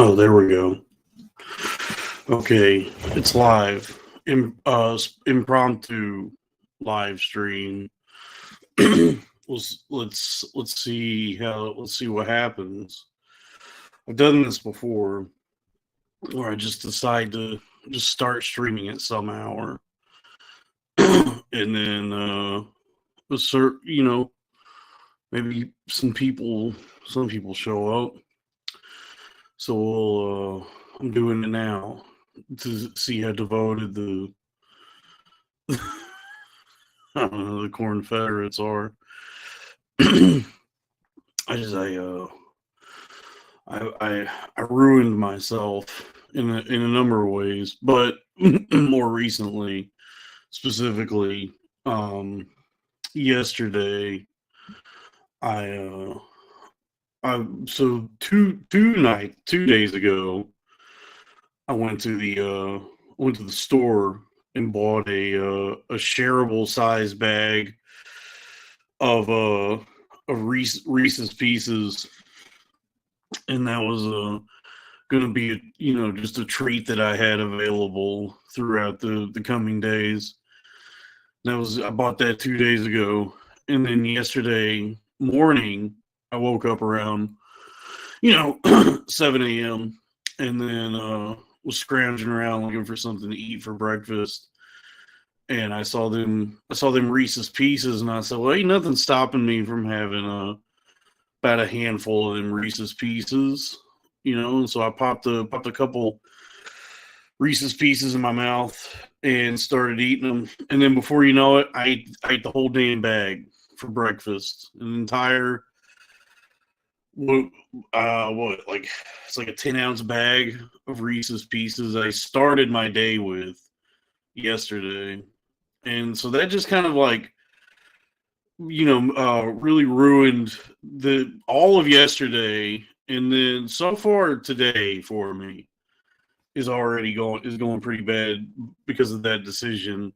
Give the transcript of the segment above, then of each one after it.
Oh, there we go. Okay, it's live. Impromptu live stream. Let's see what happens. I've done this before, where I just decide to just start streaming it somehow, or and then maybe some people show up. So I'm doing it now to see how devoted the Corn Federates are. I just I ruined myself in a number of ways, but more recently, specifically, yesterday, I so 2 days ago, I went to the store and bought a shareable size bag of Reese's Pieces, and that was going to be just a treat that I had available throughout the coming days. I bought that 2 days ago, and then yesterday morning I woke up around 7 a.m. and then was scrounging around looking for something to eat for breakfast. And I saw them Reese's Pieces, and I said, "Well, ain't nothing stopping me from having about a handful of them Reese's Pieces." And so I popped a couple Reese's Pieces in my mouth and started eating them. And then before you know it, I ate the whole damn bag for breakfast. An entire like it's like a 10-ounce bag of Reese's Pieces I started my day with yesterday. And so that just kind of like really ruined all of yesterday, and then so far today for me is going pretty bad because of that decision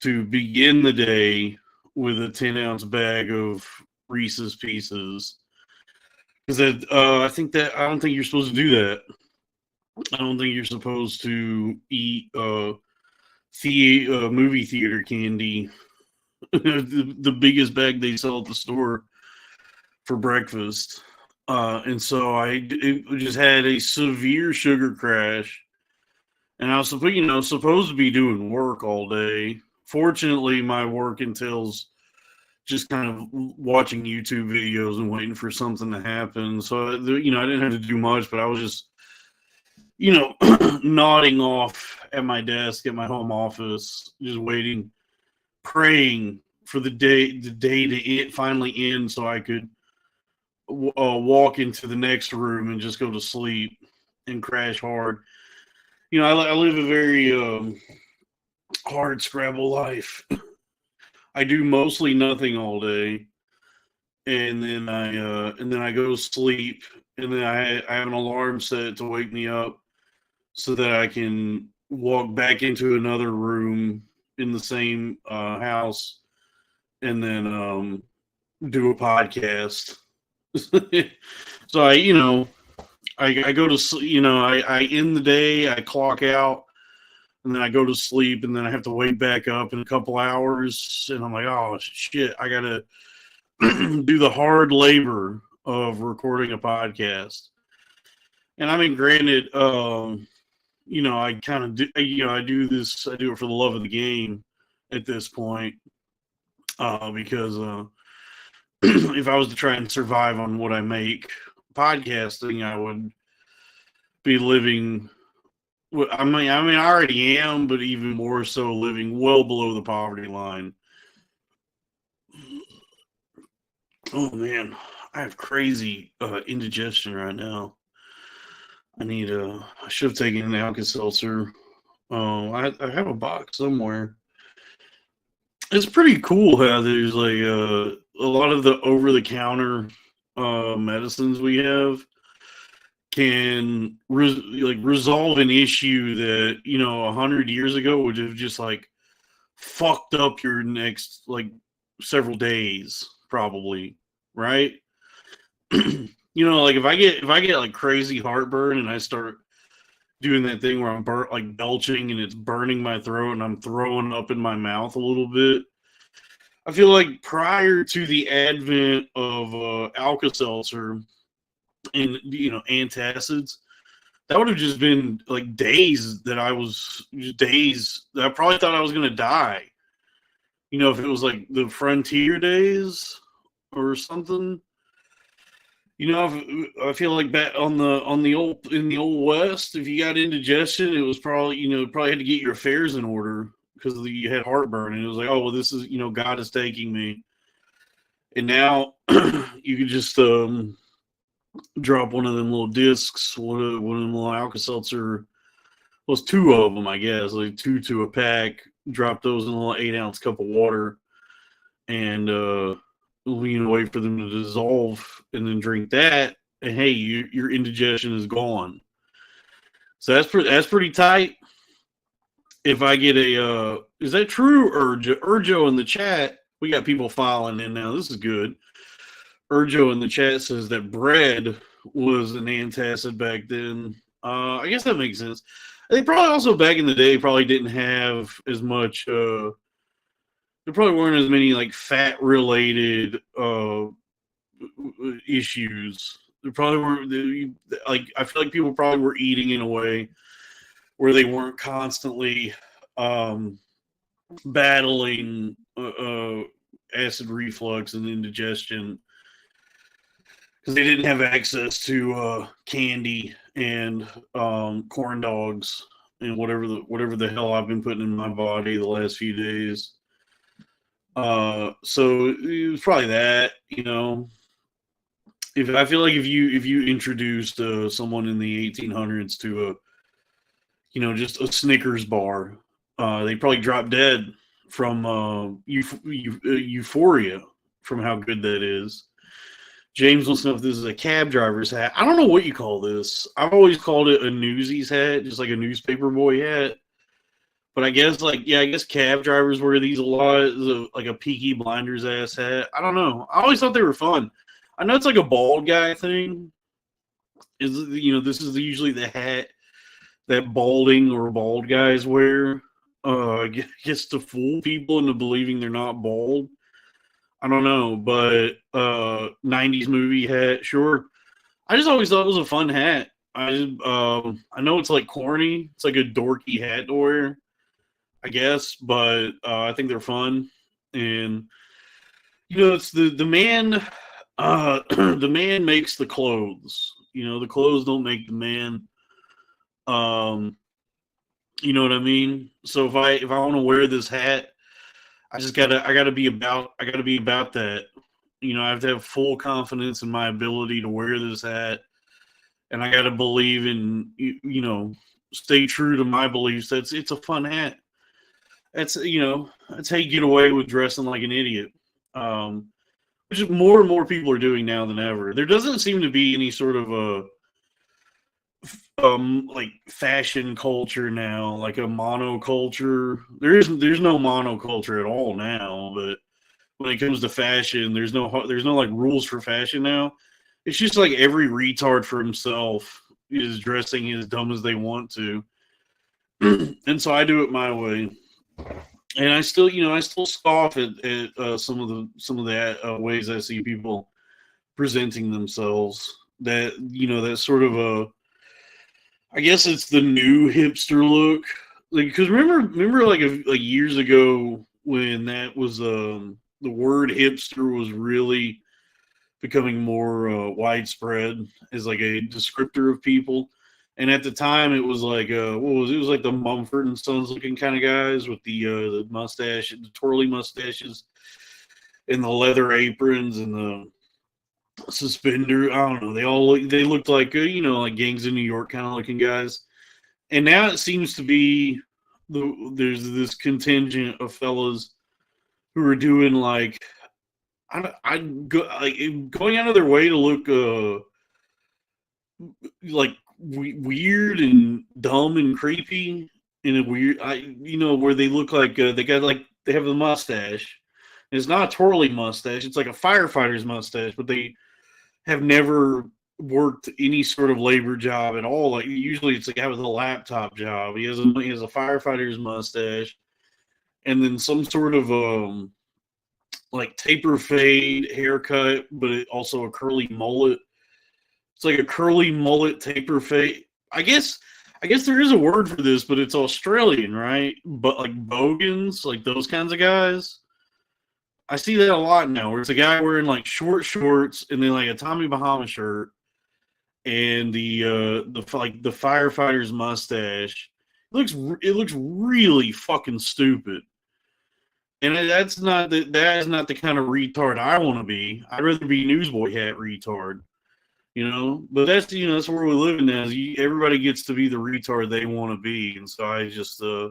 to begin the day with a 10-ounce bag of Reese's Pieces. Because I don't think you're supposed to do that. I don't think you're supposed to eat movie theater candy, the biggest bag they sell at the store, for breakfast. And so it just had a severe sugar crash, and I was supposed to be doing work all day. Fortunately, my work entails just kind of watching YouTube videos and waiting for something to happen. So I didn't have to do much, but I was just nodding off at my desk at my home office, just waiting, praying for the day to finally end, so I could walk into the next room and just go to sleep and crash hard. I live a very hard scrabble life. I do mostly nothing all day, and then I go to sleep, and then I have an alarm set to wake me up so that I can walk back into another room in the same house and then do a podcast. So I go to sleep. I end the day, I clock out, and then I go to sleep, and then I have to wake back up in a couple hours, and I'm like, oh shit, I gotta do the hard labor of recording a podcast. And I mean, granted, I kind of do, I do it for the love of the game at this point, because if I was to try and survive on what I make podcasting, I would be living. I mean, I already am, but even more so, living well below the poverty line. Oh man, I have crazy indigestion right now. I should have taken an Alka-Seltzer. I have a box somewhere. It's pretty cool how there's like a lot of the over-the-counter medicines we have can resolve an issue that 100 years ago would have just like fucked up your next like several days, probably, right? Like if I get like crazy heartburn and I start doing that thing where I'm like belching and it's burning my throat and I'm throwing up in my mouth a little bit. I feel like prior to the advent of Alka-Seltzer and antacids, that would have just been like days that I probably thought I was gonna die. If it was like the frontier days or something. I feel like back in the old west, if you got indigestion, it was probably probably had to get your affairs in order because you had heartburn, and it was like, oh well, this is God is taking me, and now you could just drop one of them little discs, one of them little Alka-Seltzer. Well, it's two of them, I guess, like two to a pack. Drop those in a little 8-ounce cup of water, and wait for them to dissolve, and then drink that. And hey, your indigestion is gone. So that's pretty tight. If I get is that true, Urjo in the chat? We got people filing in now. This is good. Urjo in the chat says that bread was an antacid back then. I guess that makes sense. They probably also back in the day probably didn't have as much. There probably weren't as many like fat related issues. There probably weren't. Like I feel like people probably were eating in a way where they weren't constantly battling acid reflux and indigestion because they didn't have access to candy and corn dogs and whatever the hell I've been putting in my body the last few days. So it was probably that. If I feel like if you introduced someone in the 1800s to just a Snickers bar, they probably drop dead from euphoria from how good that is. James wants to know if this is a cab driver's hat. I don't know what you call this. I've always called it a newsies hat, just like a newspaper boy hat. But I guess I guess cab drivers wear these a lot, like a Peaky Blinders ass hat. I don't know. I always thought they were fun. I know it's like a bald guy thing. This is usually the hat that balding or bald guys wear. I guess to fool people into believing they're not bald. I don't know, but 90s movie hat, sure. I just always thought it was a fun hat. I know it's like corny. It's like a dorky hat to wear, I guess, but I think they're fun. And it's the man. The man makes the clothes. The clothes don't make the man. You know what I mean? So if I want to wear this hat, I gotta be about that. I have to have full confidence in my ability to wear this hat, and I gotta believe in stay true to my beliefs. It's a fun hat. That's how you get away with dressing like an idiot. Which more and more people are doing now than ever. There doesn't seem to be any sort of a like fashion culture now, like a monoculture. There's no monoculture at all now, but when it comes to fashion, there's no like rules for fashion now. It's just like every retard for himself is dressing as dumb as they want to. And so I do it my way. And I still scoff at some of the ways I see people presenting themselves. That sort of I guess it's the new hipster look. Like, because remember like years ago when that was the word hipster was really becoming more widespread as like a descriptor of people. And at the time, it was like it was like the Mumford and Sons looking kind of guys with the mustache, the twirly mustaches, and the leather aprons and the suspender. I don't know. They looked like like Gangs of New York kind of looking guys. And now it seems to be there's this contingent of fellas who are doing like going out of their way to look like weird and dumb and creepy in a weird, where they look like they have the mustache. And it's not a twirly mustache; it's like a firefighter's mustache, but they have never worked any sort of labor job at all. Like usually it's a guy with a laptop job. He has a firefighter's mustache, and then some sort of like taper fade haircut, but also a curly mullet. It's like a curly mullet taper fade. I guess there is a word for this, but it's Australian, right? But like bogans, like those kinds of guys. I see that a lot now, where it's a guy wearing like short shorts and then like a Tommy Bahama shirt and the firefighter's mustache. It looks really fucking stupid. And that is not the kind of retard I want to be. I'd rather be newsboy hat retard, But that's where we live in now. Everybody gets to be the retard they want to be, and so I just I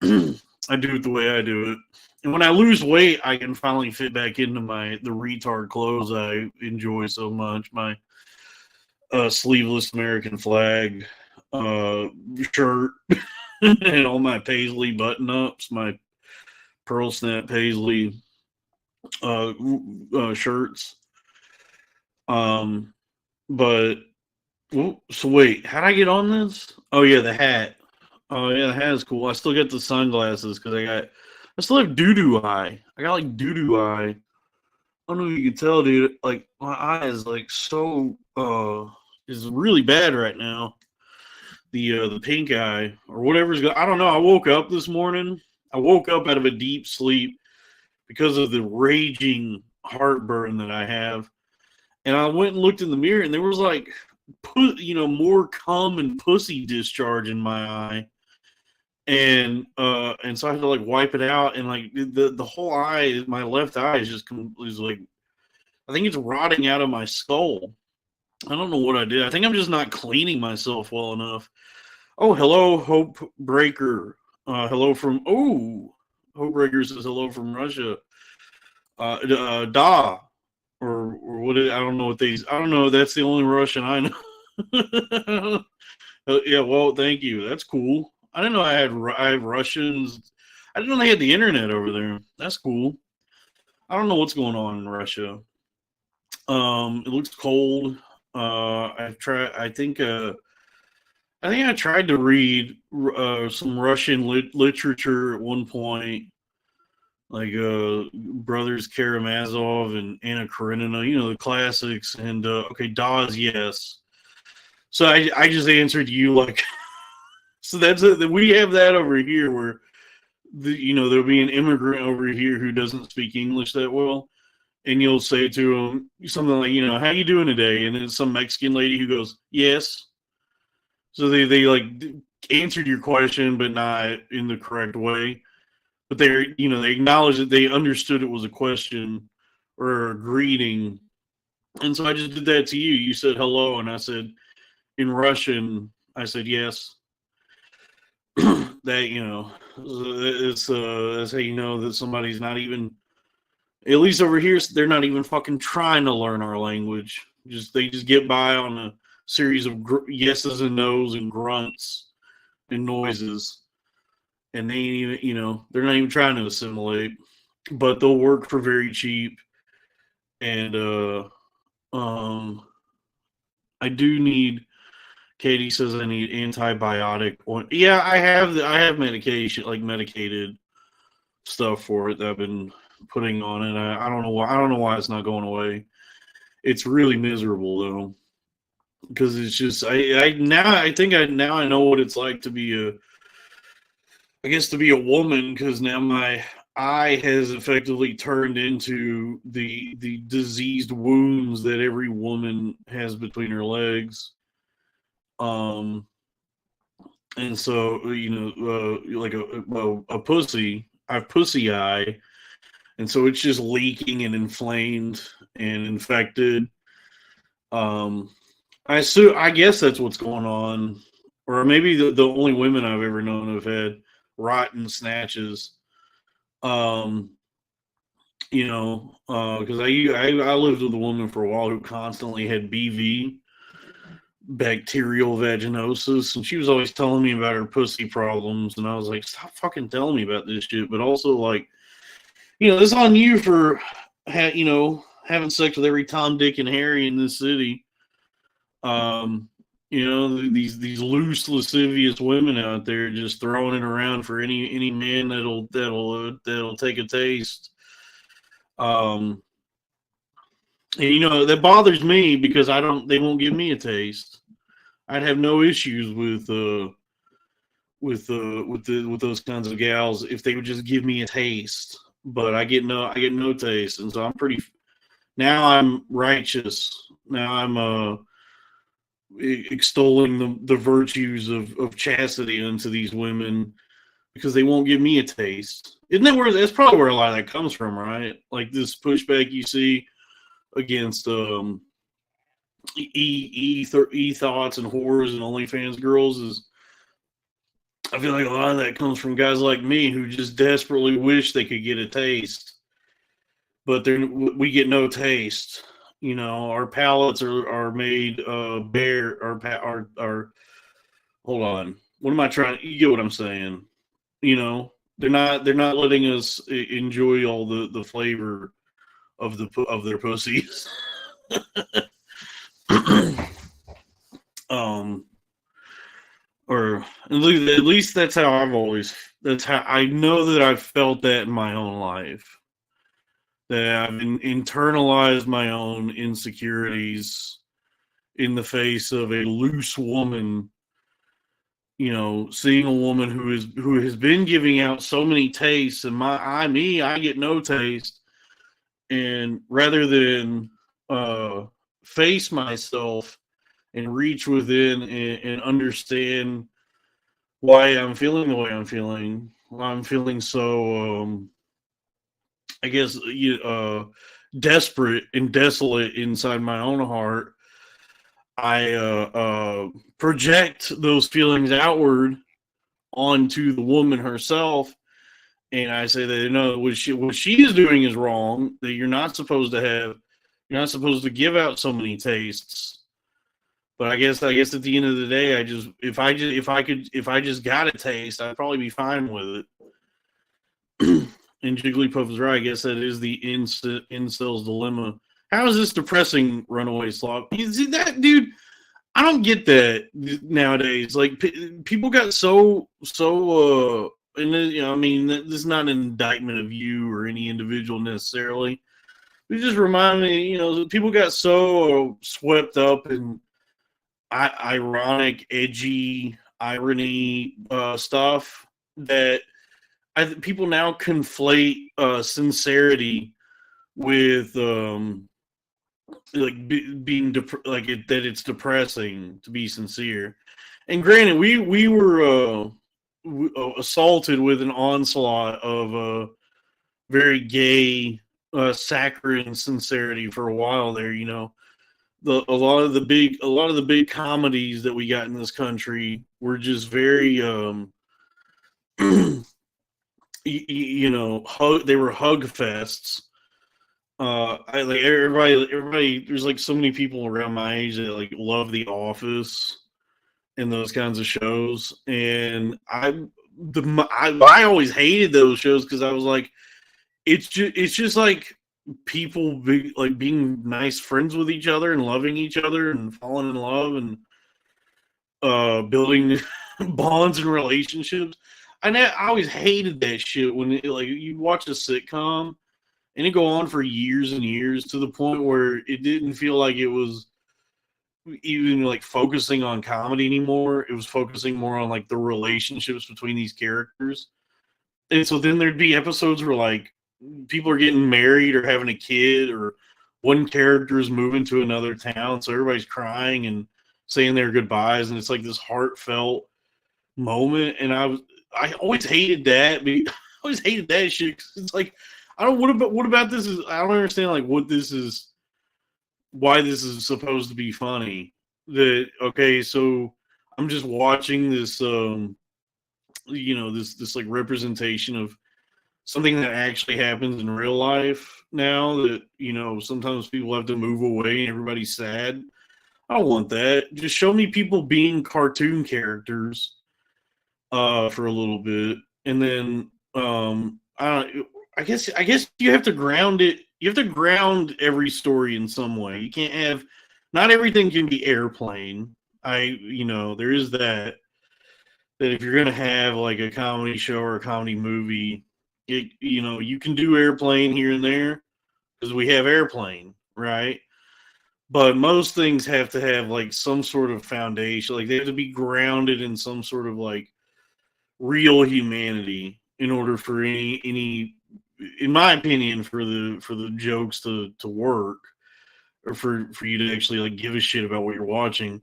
do it the way I do it. And when I lose weight, I can finally fit back into the retard clothes I enjoy so much. My sleeveless American flag shirt and all my paisley button ups, my pearl snap paisley shirts. But so wait, how'd I get on this? Oh yeah, the hat. Oh yeah, the hat is cool. I still get the sunglasses because I still have doo-doo eye. I got like doo-doo eye. I don't know if you can tell, dude. Like my eye is like so is really bad right now. The pink eye or whatever's going. I don't know. I woke up this morning. I woke up out of a deep sleep because of the raging heartburn that I have. And I went and looked in the mirror, and there was like, more cum and pussy discharge in my eye, and so I had to like wipe it out, and like the whole eye, my left eye is like, I think it's rotting out of my skull. I don't know what I did. I think I'm just not cleaning myself well enough. Oh, hello, Hope Breaker. Hello from Hope Breaker says hello from Russia. Da. Or what? I don't know what these. I don't know. That's the only Russian I know. Yeah. Well, thank you. That's cool. I didn't know I have Russians. I didn't know they had the internet over there. That's cool. I don't know what's going on in Russia. It looks cold. I've tried. I think I tried to read some Russian literature at one point, like Brothers Karamazov and Anna Karenina, the classics. And okay, Dawes, yes. So I just answered you like, so that's it. We have that over here where there'll be an immigrant over here who doesn't speak English that well, and you'll say to him something like, how you doing today? And then some Mexican lady who goes, yes. So they like answered your question, but not in the correct way. But they acknowledged that they understood it was a question or a greeting. And so I just did that to you. You said hello, and I said in Russian, I said yes. That, that's how you know that somebody's not even, at least over here, they're not even fucking trying to learn our language. They just get by on a series of yeses and nos and grunts and noises. And they ain't even, they're not even trying to assimilate, but they'll work for very cheap. And I do need. Katie says I need antibiotic. Yeah, I have medication, like medicated stuff for it that I've been putting on it. I don't know why. I don't know why it's not going away. It's really miserable though, because it's just I know what it's like to be a woman, because now my eye has effectively turned into the diseased wounds that every woman has between her legs. And so like a pussy, I have pussy eye, and so it's just leaking and inflamed and infected. I guess that's what's going on, or maybe the only women I've ever known have had rotten snatches. Because I lived with a woman for a while who constantly had BV, bacterial vaginosis, and she was always telling me about her pussy problems, and I was like, stop fucking telling me about this shit. But also, like, it's on you for having sex with every Tom, Dick, and Harry in this city. Um, these loose, lascivious women out there just throwing it around for any man that'll take a taste. Um, and that bothers me because they won't give me a taste. I'd have no issues with those kinds of gals if they would just give me a taste. But I get no taste, and so now I'm righteous. Now I'm extolling the virtues of chastity unto these women because they won't give me a taste. Isn't that where that's probably where a lot of that comes from, right? Like this pushback you see against thoughts and whores and OnlyFans girls is, I feel like a lot of that comes from guys like me who just desperately wish they could get a taste, but we get no taste. Our palates are made bare. Our hold on. What am I trying? You get what I'm saying? They're not letting us enjoy all the flavor of their pussies. um, or at least that's how that's how I know that I've felt that in my own life. That I've internalized my own insecurities in the face of a loose woman. Seeing a woman who has been giving out so many tastes, and I get no taste, and rather than face myself and reach within and understand why I'm feeling the way I'm feeling, why I'm feeling so I guess desperate and desolate inside my own heart. I project those feelings outward onto the woman herself, and I say that what she is doing is wrong. That you're not supposed to give out so many tastes. But I guess at the end of the day, if I just got a taste, I'd probably be fine with it. And Jigglypuff is right. I guess that is the incel's dilemma. How is this depressing, Runaway Sloth? You see that, dude? I don't get that nowadays. Like people got and I mean, this is not an indictment of you or any individual necessarily. It just reminded me, people got so swept up in ironic, edgy, irony stuff that people now conflate sincerity with being that it's depressing to be sincere. And granted, we were assaulted with an onslaught of very gay, saccharine sincerity for a while there. A lot of the big comedies that we got in this country were just very they were hug fests. I like everybody. There's like so many people around my age that like love The Office and those kinds of shows, and I always hated those shows because I was like, it's just like people being nice friends with each other and loving each other and falling in love and building bonds and relationships. I always hated that shit when you watch a sitcom and it go on for years and years to the point where it didn't feel like it was even like focusing on comedy anymore. It was focusing more on like the relationships between these characters. And so then there'd be episodes where like people are getting married or having a kid, or one character is moving to another town, so everybody's crying and saying their goodbyes, and it's like this heartfelt moment. And I always hated that. I always hated that shit. It's like what about this is I don't understand like what this is, why this is supposed to be funny. That okay, so I'm just watching this this like representation of something that actually happens in real life now, that sometimes people have to move away and everybody's sad. I don't want that. Just show me people being cartoon characters for a little bit, and then I guess you have to ground it. You have to ground every story in some way. You can't have not everything can be Airplane. There is that if you're gonna have like a comedy show or a comedy movie, you can do Airplane here and there because we have Airplane, right? But most things have to have like some sort of foundation. Like they have to be grounded in some sort of like real humanity in order for any in my opinion for the jokes to work, or for you to actually like give a shit about what you're watching.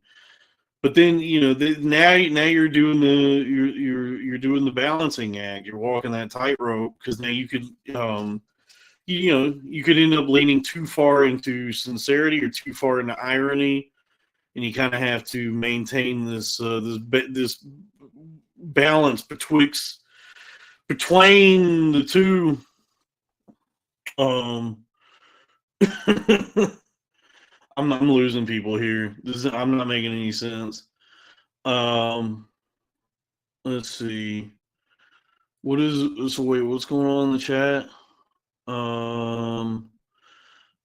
But then now you're doing you're doing the balancing act. You're walking that tightrope because now you could you could end up leaning too far into sincerity or too far into irony, and you kind of have to maintain this balance between the two. Um, I'm losing people here. I'm not making any sense. Um, let's see. What's going on in the chat?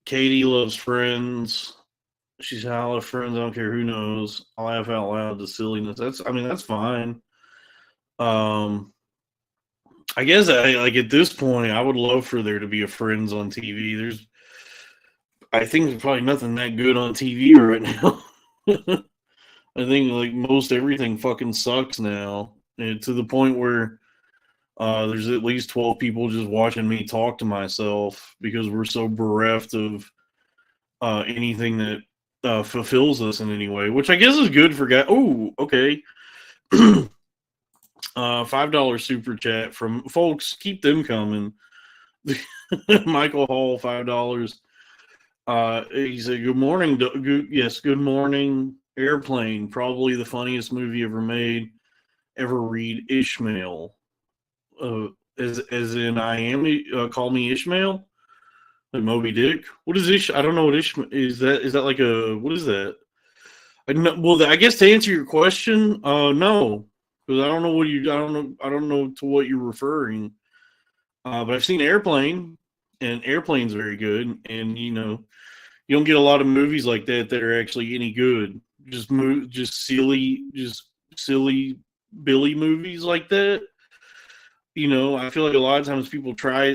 Katie loves Friends. She's had a lot of Friends. I don't care who knows. I laugh out loud. The silliness. That's fine. I guess like at this point, I would love for there to be a Friends on TV. I think there's probably nothing that good on TV right now. I think like most everything fucking sucks now, and to the point where there's at least 12 people just watching me talk to myself because we're so bereft of anything that fulfills us in any way, which I guess is good for guys. Oh, okay. $5 super chat from folks. Keep them coming. Michael Hall, $5. He said, "Good morning." Good morning. Airplane, probably the funniest movie ever made. Ever read Ishmael? As in I am. Call me Ishmael. Like Moby Dick. What is Ish? I don't know what Ishmael is. Is that like a what is that? Well, I guess to answer your question, no, because I don't know I don't know to what you're referring. But I've seen Airplane, and Airplane's very good, and you don't get a lot of movies like that are actually any good. Just silly Billy movies like that. I feel like a lot of times people try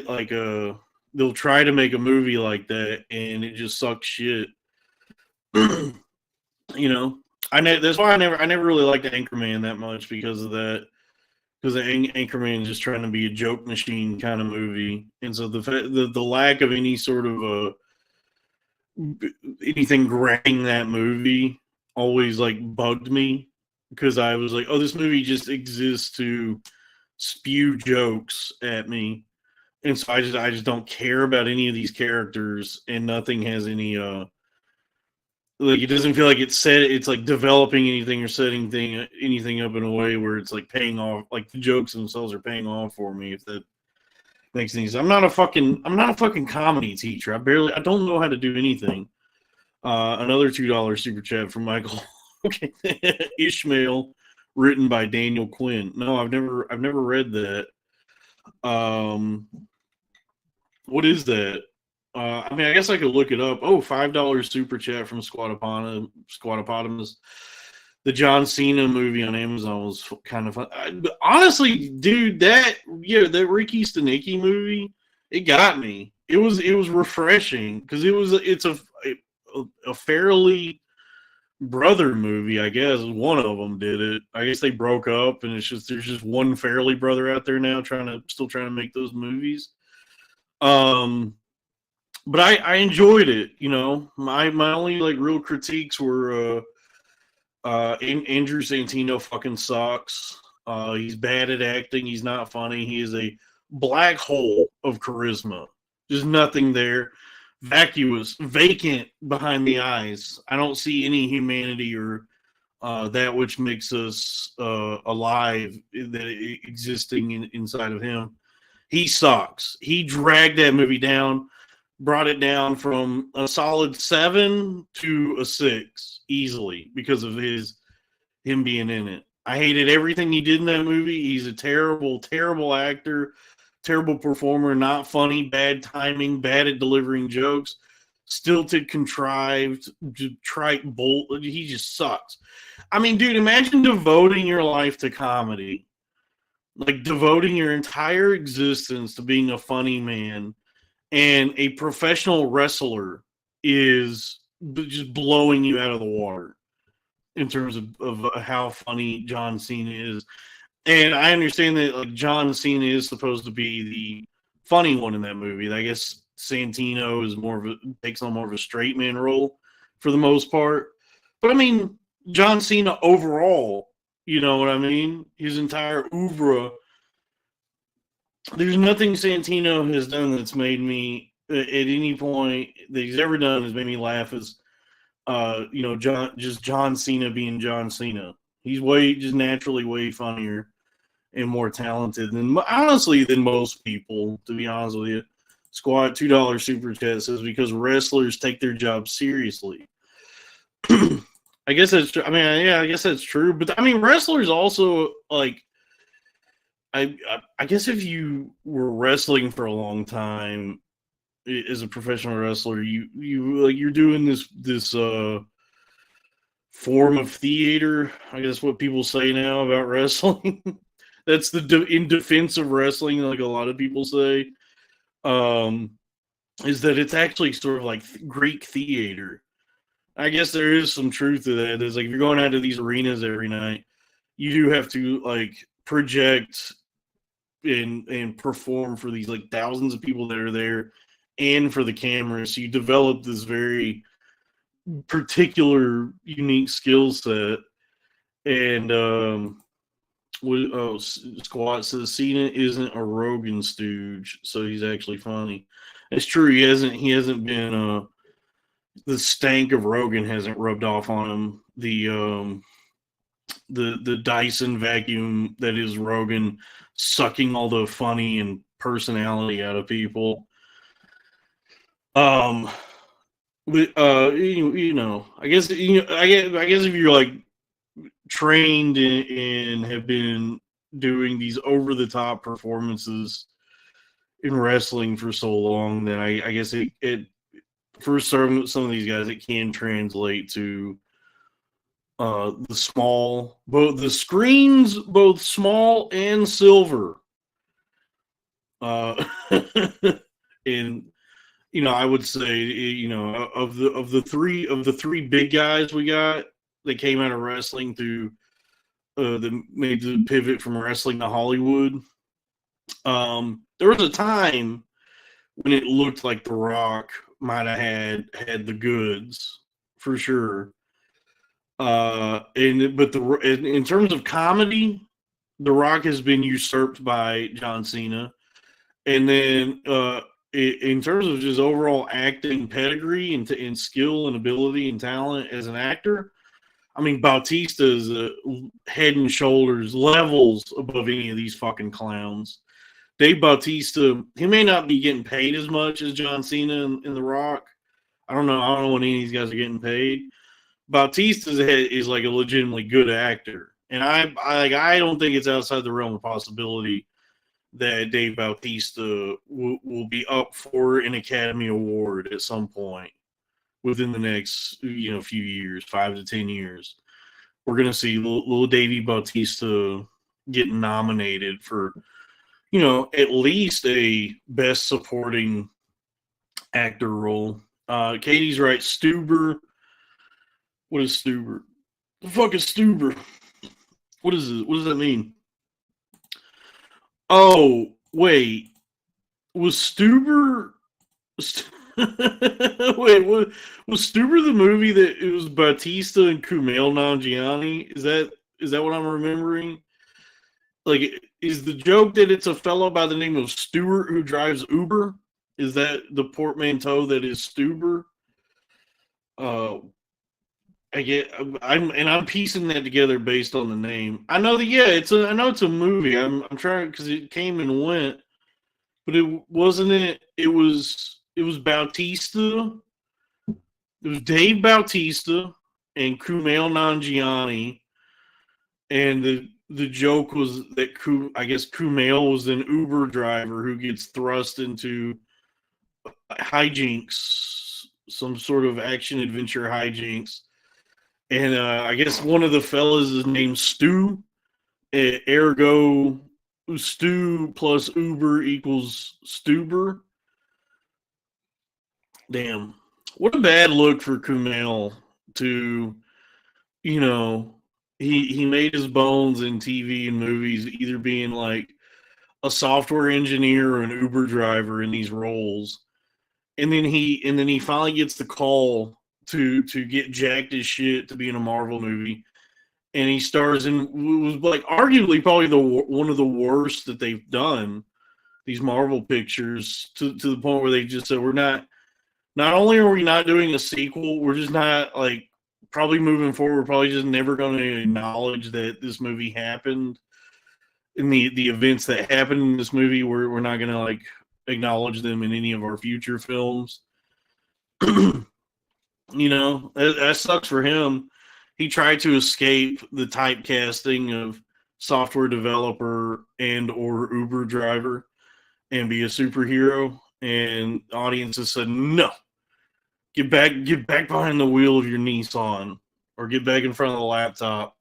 they'll try to make a movie like that, and it just sucks shit. That's why I never really liked Anchorman that much because of that. Because Anchorman is just trying to be a joke machine kind of movie, and so the lack of any sort of anything grabbing that movie always like bugged me, because I was like, oh, this movie just exists to spew jokes at me, and so I just don't care about any of these characters, and nothing has any like it doesn't feel like it's like developing anything or setting anything up in a way where it's like paying off, like the jokes themselves are paying off for me, if that makes any sense. I'm not a fucking comedy teacher. I don't know how to do anything. Another $2 super chat from Michael. Okay. Ishmael, written by Daniel Quinn. No, I've never read that. What is that? I guess I could look it up. Oh, $5 super chat from Squatopotamus. The John Cena movie on Amazon was kind of fun. Honestly, dude, that Ricky Stenicki movie, it got me. It was refreshing because it's a fairly brother movie. I guess one of them did it. I guess they broke up, and there's just one Fairley brother out there now still trying to make those movies. But I enjoyed it. My only like real critiques were Andrew Santino fucking sucks. He's bad at acting. He's not funny. He is a black hole of charisma. There's nothing there. Vacuous, vacant behind the eyes. I don't see any humanity or that which makes us alive that existing inside of him. He sucks. He dragged that movie down. Brought it down from a solid 7 to a 6 easily because of him being in it. I hated everything he did in that movie. He's a terrible, terrible actor, terrible performer, not funny, bad timing, bad at delivering jokes. stilted, contrived, trite bull. He just sucks. I mean, dude, imagine devoting your life to comedy, like devoting your entire existence to being a funny man, and a professional wrestler is just blowing you out of the water in terms of how funny John Cena is. And I understand that like John Cena is supposed to be the funny one in that movie. I guess Santino is takes on more of a straight man role for the most part. But I mean, John Cena overall, you know what I mean? His entire oeuvre. There's nothing Santino has done that's made me at any point that he's ever done has made me laugh as John Cena being John Cena. He's just naturally way funnier and more talented than honestly than most people, to be honest with you. Squad $2 super chat says because wrestlers take their job seriously. I guess that's true. I mean, yeah, I guess that's true. But I mean, wrestlers also like. I guess if you were wrestling for a long time as a professional wrestler, you're doing this form of theater. I guess what people say now about wrestling. That's in defense of wrestling, like a lot of people say, is that it's actually sort of like Greek theater. I guess there is some truth to that. It's like if you're going out to these arenas every night, you do have to like project and perform for these like thousands of people that are there and for the cameras. So you develop this very particular unique skill set. And Squat says Cena isn't a Rogan stooge, so he's actually funny. It's true. He hasn't been the stank of Rogan hasn't rubbed off on him. The Dyson vacuum that is Rogan sucking all the funny and personality out of people. But I guess if you're like trained and have been doing these over the top performances in wrestling for so long, then I guess it for some of these guys it can translate to the screens, both small and silver. And I would say, of the three big guys we got that came out of wrestling through that made the pivot from wrestling to Hollywood. There was a time when it looked like The Rock might have had the goods for sure. In terms of comedy, The Rock has been usurped by John Cena, and then in terms of just overall acting pedigree and skill and ability and talent as an actor, I mean Bautista is head and shoulders levels above any of these fucking clowns. Dave Bautista, he may not be getting paid as much as John Cena and The Rock. I don't know what any of these guys are getting paid. Bautista is like a legitimately good actor, and I don't think it's outside the realm of possibility that Dave Bautista will be up for an Academy Award at some point within the next few years, 5 to 10 years. We're gonna see little Davey Bautista getting nominated for at least a Best Supporting Actor role. Katie's right, Stuber. What is Stuber? The fuck is Stuber? What is it? What does that mean? Oh, wait. Was Stuber... wait, what was Stuber the movie that it was Batista and Kumail Nanjiani? Is that what I'm remembering? Like, is the joke that it's a fellow by the name of Stewart who drives Uber? Is that the portmanteau that is Stuber? I'm piecing that together based on the name. I know that I know it's a movie. I'm trying because it came and went, but it wasn't it. It was Bautista. It was Dave Bautista and Kumail Nanjiani, and the joke was that Kumail was an Uber driver who gets thrust into hijinks some sort of action adventure hijinks, and I guess one of the fellas is named Stu. Ergo, Stu plus Uber equals Stuber. Damn, what a bad look for Kumail to, you know, he made his bones in TV and movies, either being like a software engineer or an Uber driver in these roles, and then he finally gets the call to get jacked as shit to be in a Marvel movie, and he stars in was like arguably probably one of the worst that they've done, these Marvel pictures, to the point where they just said, we're not only are we not doing a sequel, we're just not like, probably moving forward, we're probably just never going to acknowledge that this movie happened, in the events that happened in this movie. We're not going to like acknowledge them in any of our future films. That sucks for him. He tried to escape the typecasting of software developer and or Uber driver and be a superhero, and audiences said no. Get back behind the wheel of your Nissan, or get back in front of the laptop.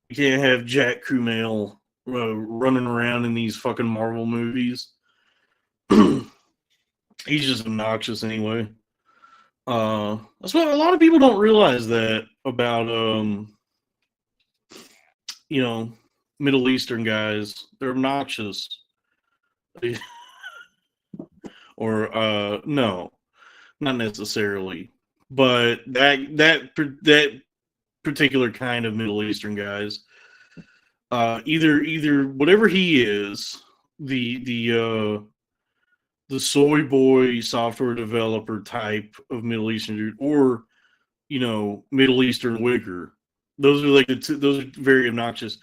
You can't have Jack Kumail running around in these fucking Marvel movies. He's just obnoxious anyway. That's what a lot of people don't realize that about Middle Eastern guys. They're obnoxious. Or no, not necessarily, but that particular kind of Middle Eastern guys, either whatever he is, the soy boy software developer type of Middle Eastern dude, or Middle Eastern wigger. Those are like those are very obnoxious.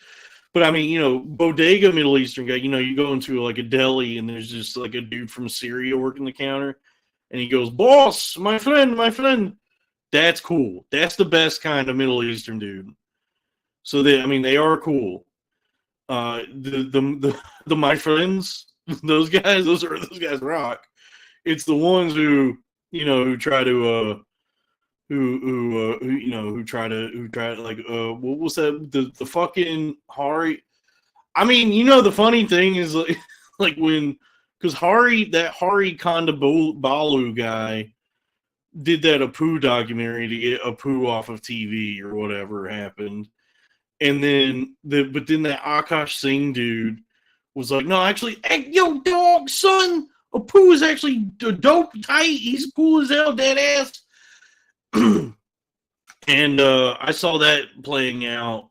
But I mean, bodega Middle Eastern guy. You go into like a deli and there's just like a dude from Syria working the counter, and he goes, "Boss, my friend." That's cool. That's the best kind of Middle Eastern dude. So they are cool. The my friends, those guys rock. It's the ones who try to who try to like what was that, the fucking Hari. I mean, the funny thing is like when, because that Hari Kondabalu guy did that Apu documentary to get Apu off of TV or whatever happened. And then but then that Akash Singh dude was like, no, actually, hey, yo, dog, son, Apu is actually dope tight. He's cool as hell, dead ass. And I saw that playing out,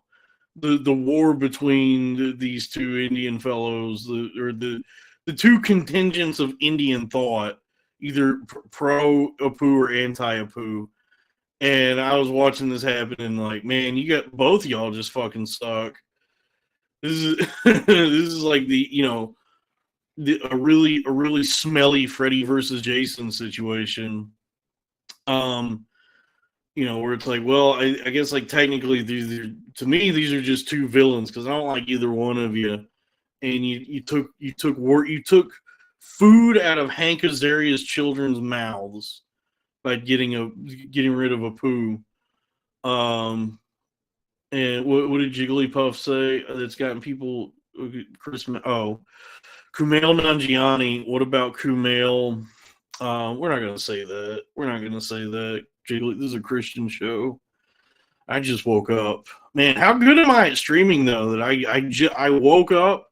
the war between these two Indian fellows, the two contingents of Indian thought, either pro Apu or anti Apu. And I was watching this happen, and like, man, you got both of y'all just fucking suck. This is this is like a really smelly Freddy versus Jason situation. Where it's like, well, I guess like technically to me these are just two villains, because I don't like either one of you, and you took food out of Hank Azaria's children's mouths by getting rid of Apu. And what did Jigglypuff say that's gotten people Christmas? Oh, Kumail Nanjiani. What about Kumail? We're not gonna say that. We're not gonna say that. Jiggly, this is a Christian show. I just woke up. Man, how good am I at streaming though? That I woke up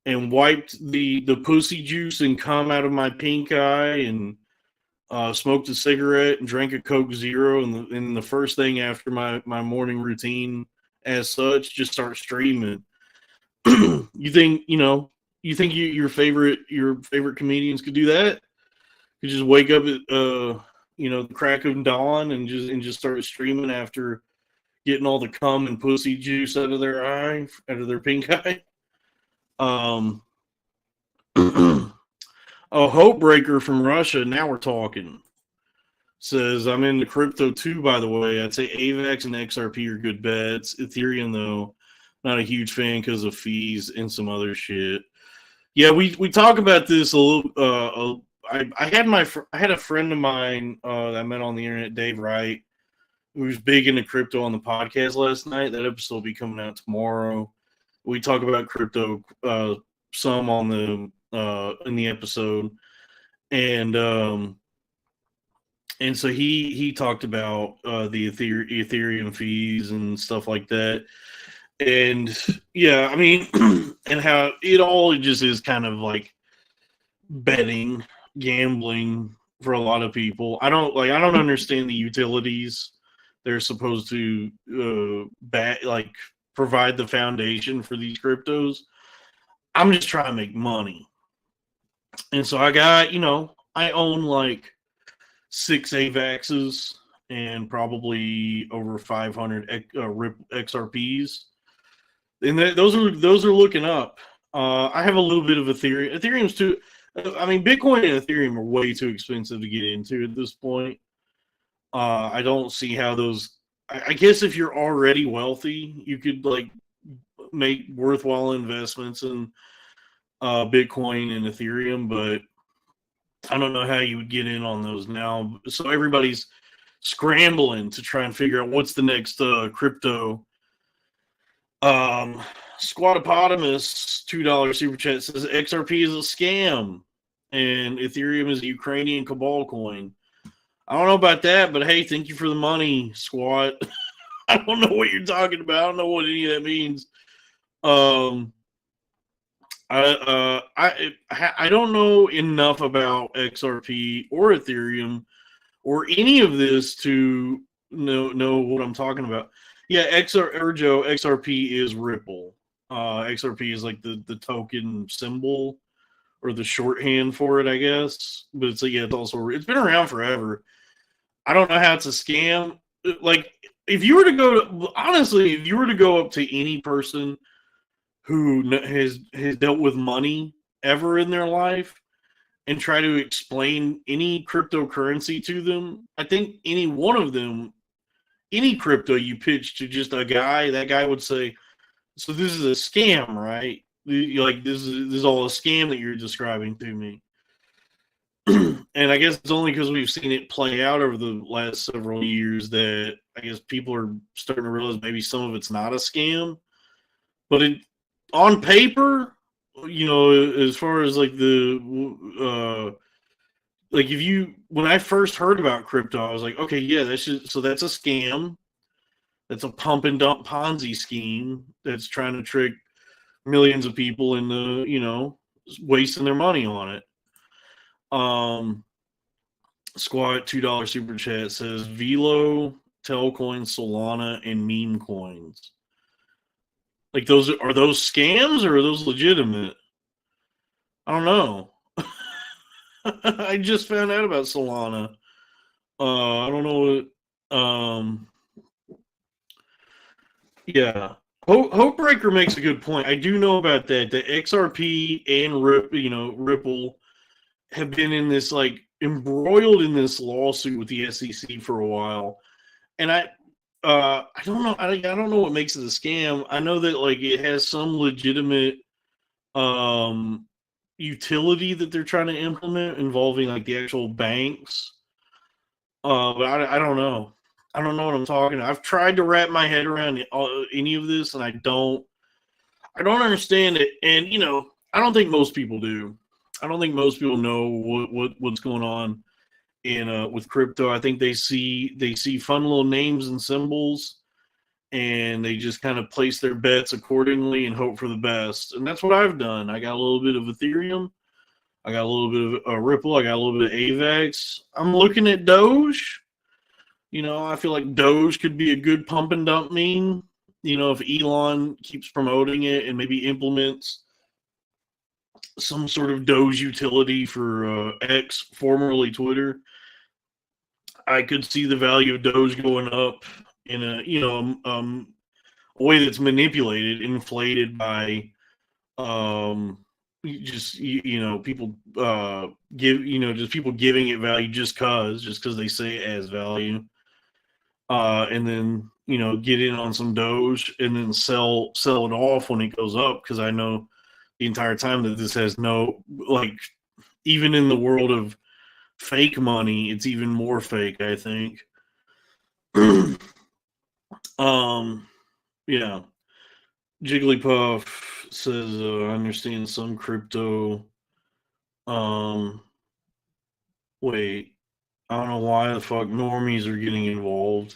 and wiped the pussy juice and cum out of my pink eye, and smoked a cigarette and drank a Coke Zero, and the first thing after my morning routine, as such, just start streaming. You think your favorite comedians could do that? Could just wake up at the crack of dawn and just start streaming after getting all the cum and pussy juice out of their eye, out of their pink eye. A hope breaker from Russia. Now we're talking. Says, I'm into crypto too, by the way. I'd say AVAX and XRP are good bets. Ethereum, though, not a huge fan because of fees and some other shit. Yeah, we talk about this a little. I had a friend of mine that I met on the internet, Dave Wright, who's big into crypto on the podcast last night. That episode will be coming out tomorrow. We talk about crypto some on the in the episode, and so he talked about the Ethereum fees and stuff like that. And yeah, I mean, and how it all just is kind of like betting, gambling for a lot of people. I don't understand the utilities they're supposed to provide the foundation for these cryptos. I'm just trying to make money. And so I got, I own like 6 AVAXs and probably over 500 XRPs. And those are looking up. I have a little bit of Ethereum. Ethereum's too. I mean, Bitcoin and Ethereum are way too expensive to get into at this point. I don't see how those. I guess if you're already wealthy, you could like make worthwhile investments in Bitcoin and Ethereum, but I don't know how you would get in on those now. So everybody's scrambling to try and figure out what's the next crypto. Squatopotamus $2 super chat says XRP is a scam and Ethereum is a Ukrainian cabal coin. I don't know about that, but hey, thank you for the money, Squat. I don't know what you're talking about. I don't know what any of that means. I don't know enough about XRP or Ethereum or any of this to know what I'm talking about. Yeah, XRP is Ripple. XRP is like the token symbol or the shorthand for it, I guess. But it's it's been around forever. I don't know how it's a scam. Like if you were to go up to any person who has dealt with money ever in their life and try to explain any cryptocurrency to them, I think any one of them, any crypto you pitch to just a guy, that guy would say, so this is a scam, right? Like this is all a scam that you're describing to me. And I guess it's only because we've seen it play out over the last several years that I guess people are starting to realize maybe some of it's not a scam. But on paper, as far as like when I first heard about crypto, I was like, okay, yeah, that's a scam. That's a pump and dump Ponzi scheme that's trying to trick millions of people into, wasting their money on it. Squat $2 super chat says Velo, Telcoin, Solana, and meme coins. Like are those scams or are those legitimate? I don't know. I just found out about Solana. I don't know what. Yeah, Hopebreaker makes a good point. I do know about that. The XRP and Ripple have been in this embroiled in this lawsuit with the SEC for a while, and I don't know. I don't know what makes it a scam. I know that it has some legitimate utility that they're trying to implement involving the actual banks. But I don't know. I don't know what I'm talking about. I've tried to wrap my head around any of this, and I don't understand it. And I don't think most people do. I don't think most people know what's going on with crypto. I think they see fun little names and symbols, and they just kind of place their bets accordingly and hope for the best. And that's what I've done. I got a little bit of Ethereum. I got a little bit of Ripple. I got a little bit of AVAX. I'm looking at Doge. I feel like Doge could be a good pump and dump meme. If Elon keeps promoting it and maybe implements some sort of Doge utility for X, formerly Twitter, I could see the value of Doge going up in a way that's manipulated, inflated by people people giving it value just because they say it has value. And then get in on some Doge and then sell it off when it goes up, because I know the entire time that this has no even in the world of fake money, it's even more fake, I think. um, yeah. Jigglypuff says, I understand some crypto. Um, wait, I don't know why the fuck normies are getting involved.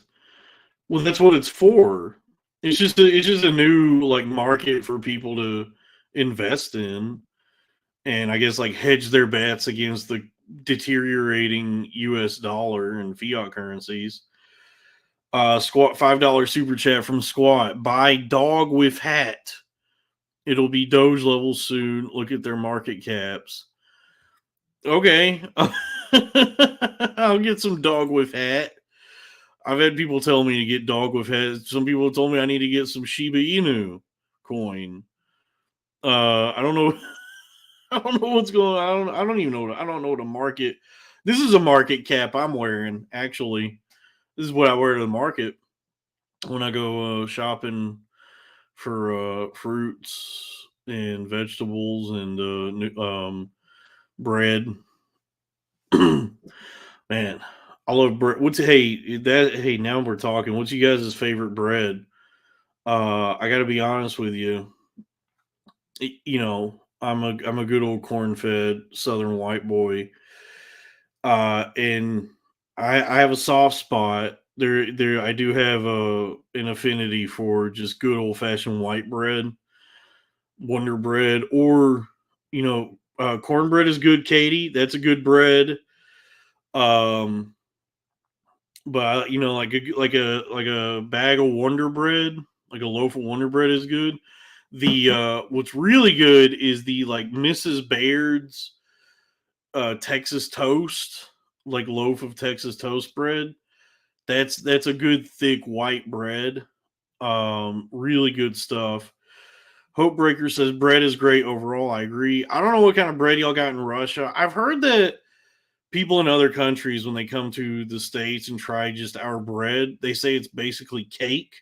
Well, that's what it's for. It's just a new like market for people to invest in, and I guess like hedge their bets against the deteriorating U.S. dollar and fiat currencies. Squat $5 super chat from Squat. Buy dog with hat. It'll be Doge level soon. Look at their market caps. Okay, I'll get some dog with hat. I've had people tell me to get dog with hat. Some people told me I need to get some Shiba Inu coin. I don't know. I don't know what's going on. I don't even know. I don't know the market. This is a market cap I'm wearing. Actually, this is what I wear to the market when I go shopping for fruits and vegetables and bread. Man, I love bread. What's hey that hey now we're talking. What's you guys' favorite bread? I got to be honest with you. You know, I'm a good old corn fed Southern white boy, and I have a soft spot. There I do have an affinity for just good old fashioned white bread, Wonder Bread, or cornbread is good, Katie. That's a good bread. Um, but like a bag of Wonder Bread, like a loaf of Wonder Bread is good. The what's really good is the like Mrs. Baird's Texas toast, like loaf of Texas toast bread. That's a good thick white bread. Really good stuff. Hopebreaker says bread is great overall. I agree. I don't know what kind of bread y'all got in Russia. I've heard that people in other countries, when they come to the States and try just our bread, they say it's basically cake,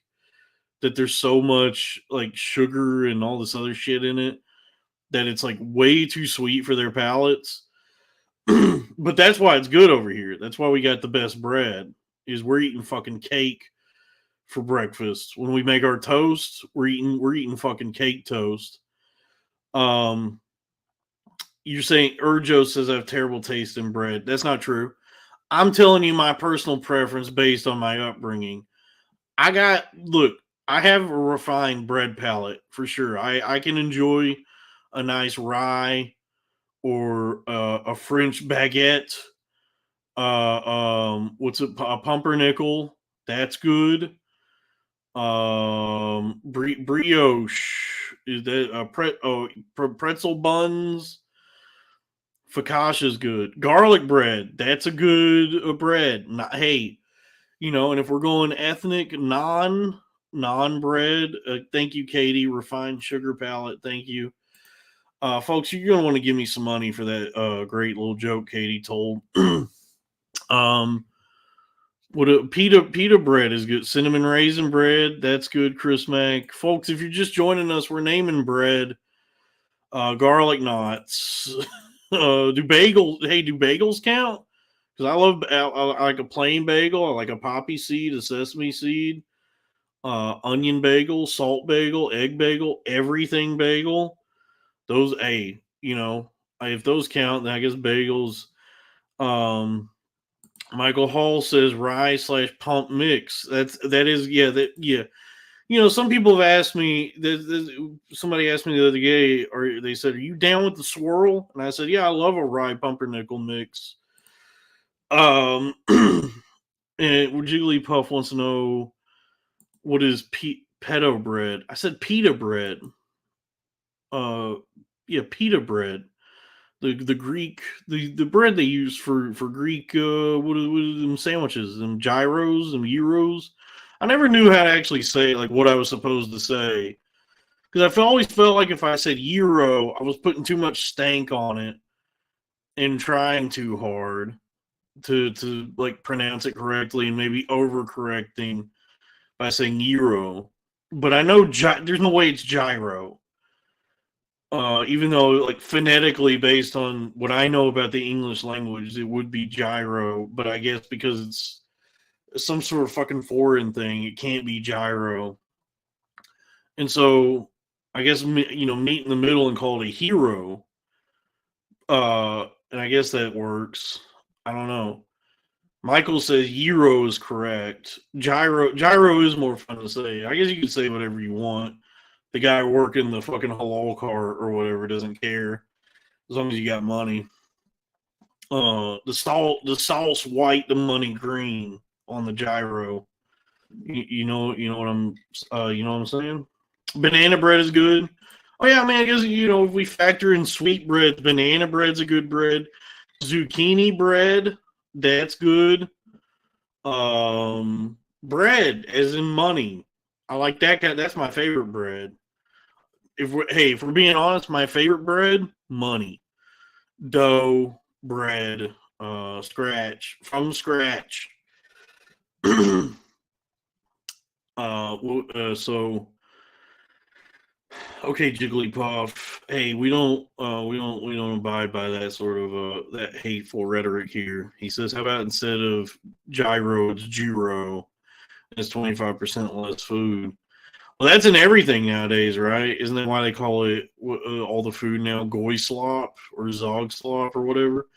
that there's so much like sugar and all this other shit in it that it's like way too sweet for their palates. But that's why it's good over here. That's why we got the best bread. Is we're eating fucking cake for breakfast. When we make our toast, we're eating fucking cake toast. Um, you're saying Urjo says I have terrible taste in bread. That's not true. I'm telling you my personal preference based on my upbringing. Look, I have a refined bread palate for sure. I can enjoy a nice rye or a French baguette. What's it? A pumpernickel. That's good. Brioche is that pretzel buns. Focaccia is good. Garlic bread. That's a good bread. Not, hey, and if we're going ethnic, non bread, thank you, Katie. Refined sugar palette, thank you, folks. You're gonna want to give me some money for that great little joke Katie told. um, what a pita bread is good. Cinnamon raisin bread, that's good. Chris Mack, folks. If you're just joining us, we're naming bread. Garlic knots. Do bagels? Hey, do bagels count? Because I like a plain bagel. I like a poppy seed, a sesame seed, onion bagel, salt bagel, egg bagel, everything bagel. Those, if those count, then I guess bagels. Um, Michael Hall says rye / pump mix. That is yeah that yeah. Some people have asked me. Somebody asked me the other day, or they said, "Are you down with the swirl?" And I said, "Yeah, I love a rye pumpernickel mix." And Jigglypuff wants to know what is pedo bread. I said pita bread. Uh, yeah, pita bread. The Greek the bread they use for Greek what are them sandwiches, them gyros, them euros. I never knew how to actually say like what I was supposed to say because always felt like if I said euro, I was putting too much stank on it and trying too hard to like pronounce it correctly and maybe overcorrecting by saying euro. But I know there's no way it's gyro. Even though, like, phonetically, based on what I know about the English language, it would be gyro. But I guess because it's some sort of fucking foreign thing, it can't be gyro. And so, I guess, meet in the middle and call it a hero. And I guess that works. I don't know. Michael says gyro is correct. Gyro is more fun to say. I guess you can say whatever you want. The guy working the fucking halal cart or whatever doesn't care as long as you got money. The sauce white, the money green on the gyro. You know what I'm saying. Banana bread is good. Oh yeah, I mean, I guess if we factor in sweet bread, banana bread's a good bread. Zucchini bread, that's good. Bread, as in money. I like that guy. That's my favorite bread. If we're being honest, my favorite bread, money, dough, bread, scratch from scratch. So okay, Jigglypuff. Hey, we don't abide by that sort of that hateful rhetoric here. He says, how about instead of gyro, it's gyro. It's 25% less food. Well, that's in everything nowadays, right? Isn't that why they call it all the food now goy slop or zog slop or whatever?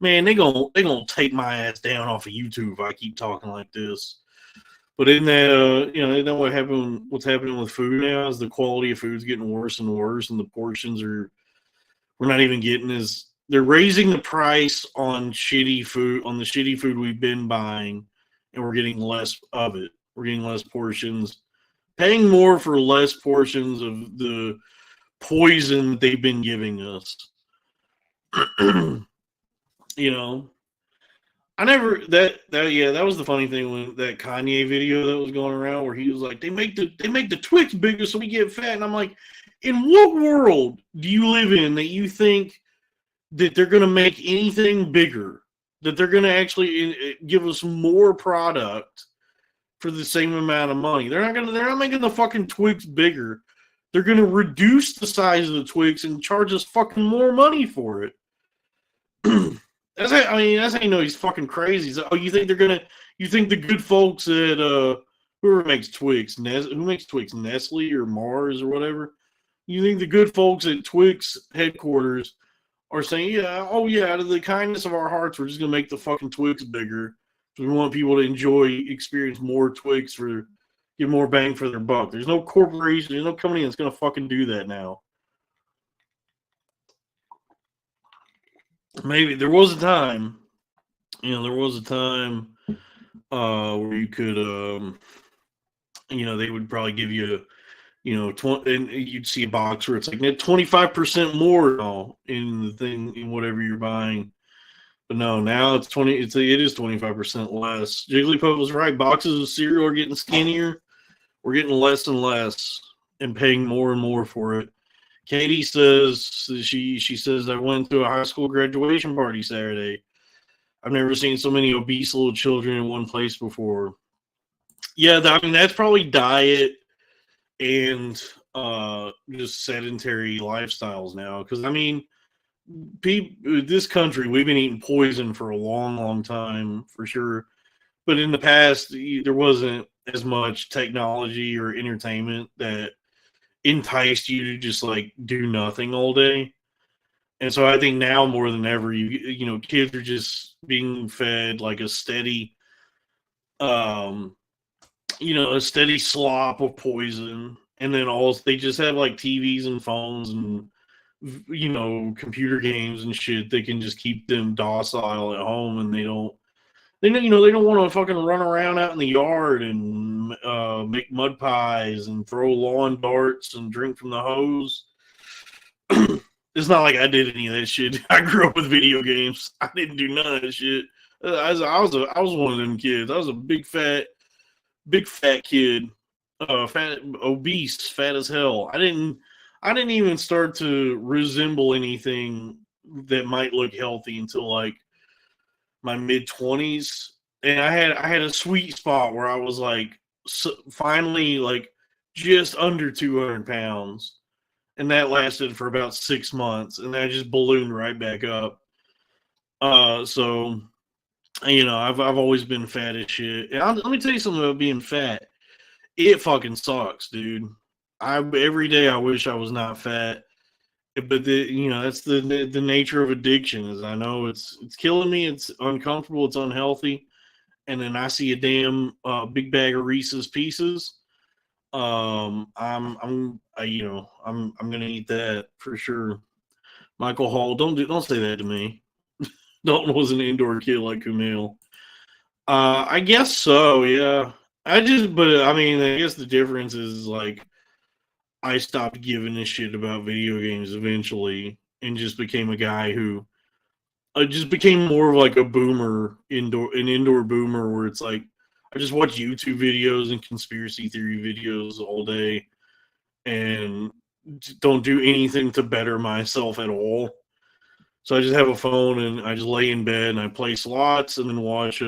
Man, they gonna take my ass down off of YouTube if I keep talking like this. But isn't that isn't that what's happening with food now? Is the quality of food's getting worse and worse, and the portions we're not even getting as they're raising the price on the shitty food we've been buying, and we're getting less of it. We're getting less portions, paying more for less portions of the poison that they've been giving us. you know, I never that was the funny thing when that Kanye video that was going around where he was like, they make the Twix bigger so we get fat, and I'm like, in what world do you live in that you think that they're going to make anything bigger, that they're going to actually give us more product for the same amount of money? They're not making the fucking Twix bigger. They're going to reduce the size of the Twix and charge us fucking more money for it. That's how you know he's fucking crazy. So, you think the good folks at whoever makes Twix, who makes Twix, Nestle or Mars or whatever? You think the good folks at Twix headquarters are saying, yeah, oh yeah, out of the kindness of our hearts, we're just gonna make the fucking Twix bigger. We want people to experience more Twix get more bang for their buck. There's no corporation, there's no company that's gonna fucking do that now. Maybe there was a time, where you could, they would probably give you, and you'd see a box where it's like 25% more in the thing, in whatever you're buying. But no, now it is 25% less. Jigglypuff was right. Boxes of cereal are getting skinnier. We're getting less and less and paying more and more for it. Katie says she says I went to a high school graduation party Saturday. I've never seen so many obese little children in one place before. Yeah, that's probably diet and just sedentary lifestyles now. Because this country, we've been eating poison for a long, long time for sure. But in the past, there wasn't as much technology or entertainment that enticed you to just like do nothing all day. And so I think now more than ever, kids are just being fed like a steady a steady slop of poison, and then they just have like TVs and phones and computer games and shit. They can just keep them docile at home, and they don't want to fucking run around out in the yard and make mud pies and throw lawn darts and drink from the hose. It's not like I did any of that shit. I grew up with video games. I didn't do none of that shit. I was one of them kids. I was a big fat kid, fat, obese, fat as hell. I didn't even start to resemble anything that might look healthy until like my mid-20s, and I had a sweet spot where I was like finally like just under 200 pounds, and that lasted for about 6 months, and then I just ballooned right back up. So I've always been fat as shit. And let me tell you something about being fat. It fucking sucks, dude. Every day I wish I was not fat, but that's the nature of addiction. Is I know it's killing me. It's uncomfortable. It's unhealthy. And then I see a damn big bag of Reese's Pieces. I'm gonna eat that for sure. Michael Hall, don't say that to me. Dalton was an indoor kid like Kumail. I guess so. Yeah. But I mean, I guess the difference is like I stopped giving a shit about video games eventually, and just became a guy who just became more of like a boomer, an indoor boomer, where it's like I just watch YouTube videos and conspiracy theory videos all day, and don't do anything to better myself at all. So I just have a phone and I just lay in bed and I play slots and then watch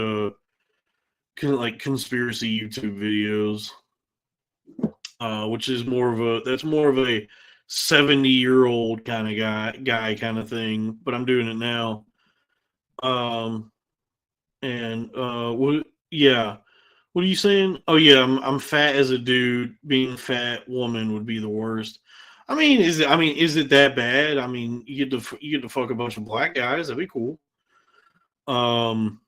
like conspiracy YouTube videos, which is more of a 70-year-old kind of guy kind of thing. But I'm doing it now. And what? Yeah, what are you saying? Oh yeah, I'm fat as a dude. Being fat woman would be the worst. Is it that bad? I mean, you get to fuck a bunch of black guys. That'd be cool. Um,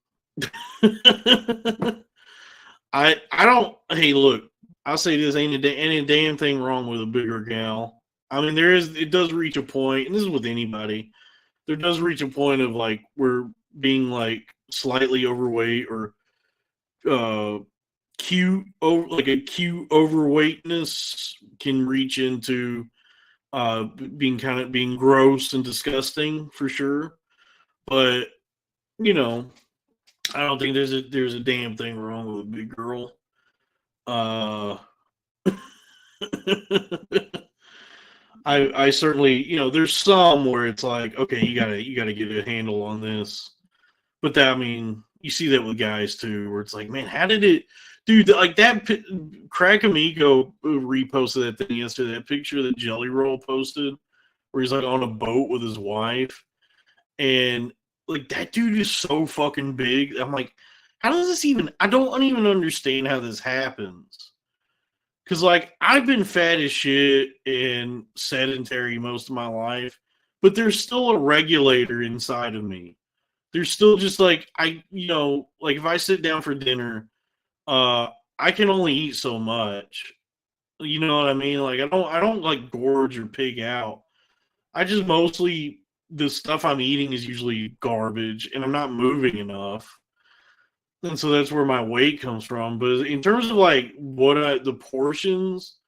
I don't. Hey, look, I'll say this: ain't a damn thing wrong with a bigger gal. I mean, it does reach a point, and this is with anybody. There does reach a point of like where being like slightly overweight or cute overweightness can reach into being gross and disgusting for sure. But you know, I don't think there's a damn thing wrong with a big girl. Uh, I certainly, there's some where it's like, okay, you gotta get a handle on this. But that, I mean, you see that with guys too, where it's like, man, how did it, dude? Like that, Crack Amigo reposted that thing yesterday. That picture that Jelly Roll posted, where he's like on a boat with his wife, and like that dude is so fucking big. I'm like, how does this even? I don't even understand how this happens. Because like I've been fat as shit and sedentary most of my life, but there's still a regulator inside of me. There's still just like like if I sit down for dinner, I can only eat so much. You know what I mean? Like I don't like gorge or pig out. I just mostly the stuff I'm eating is usually garbage and I'm not moving enough. And so that's where my weight comes from. But in terms of like the portions,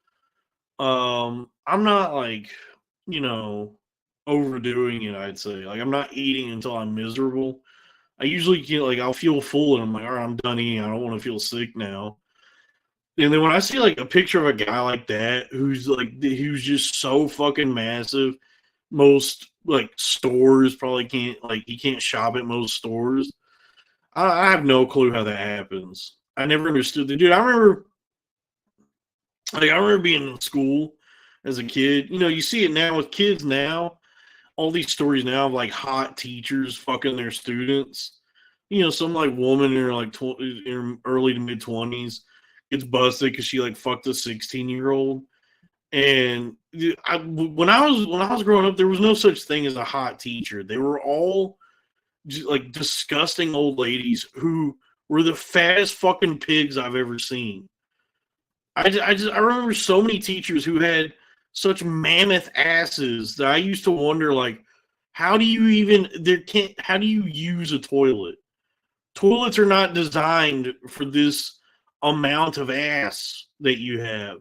I'm not like, you know, overdoing it, I'd say. Like I'm not eating until I'm miserable. I usually get like I'll feel full and I'm like, all right, I'm done eating. I don't want to feel sick now. And then when I see like a picture of a guy like that who's just so fucking massive, most like stores probably can't like he can't shop at most stores. I have no clue how that happens. I never understood the dude. I remember being in school as a kid. You know, you see it now with kids now. All these stories now of like hot teachers fucking their students. You know, some like woman in her like in early to mid 20s gets busted because she like fucked a 16-year-old. And when I was growing up, there was no such thing as a hot teacher. They were all just, like disgusting old ladies who were the fattest fucking pigs I've ever seen. I remember so many teachers who had such mammoth asses that I used to wonder like how do you use a toilet? Toilets are not designed for this amount of ass that you have.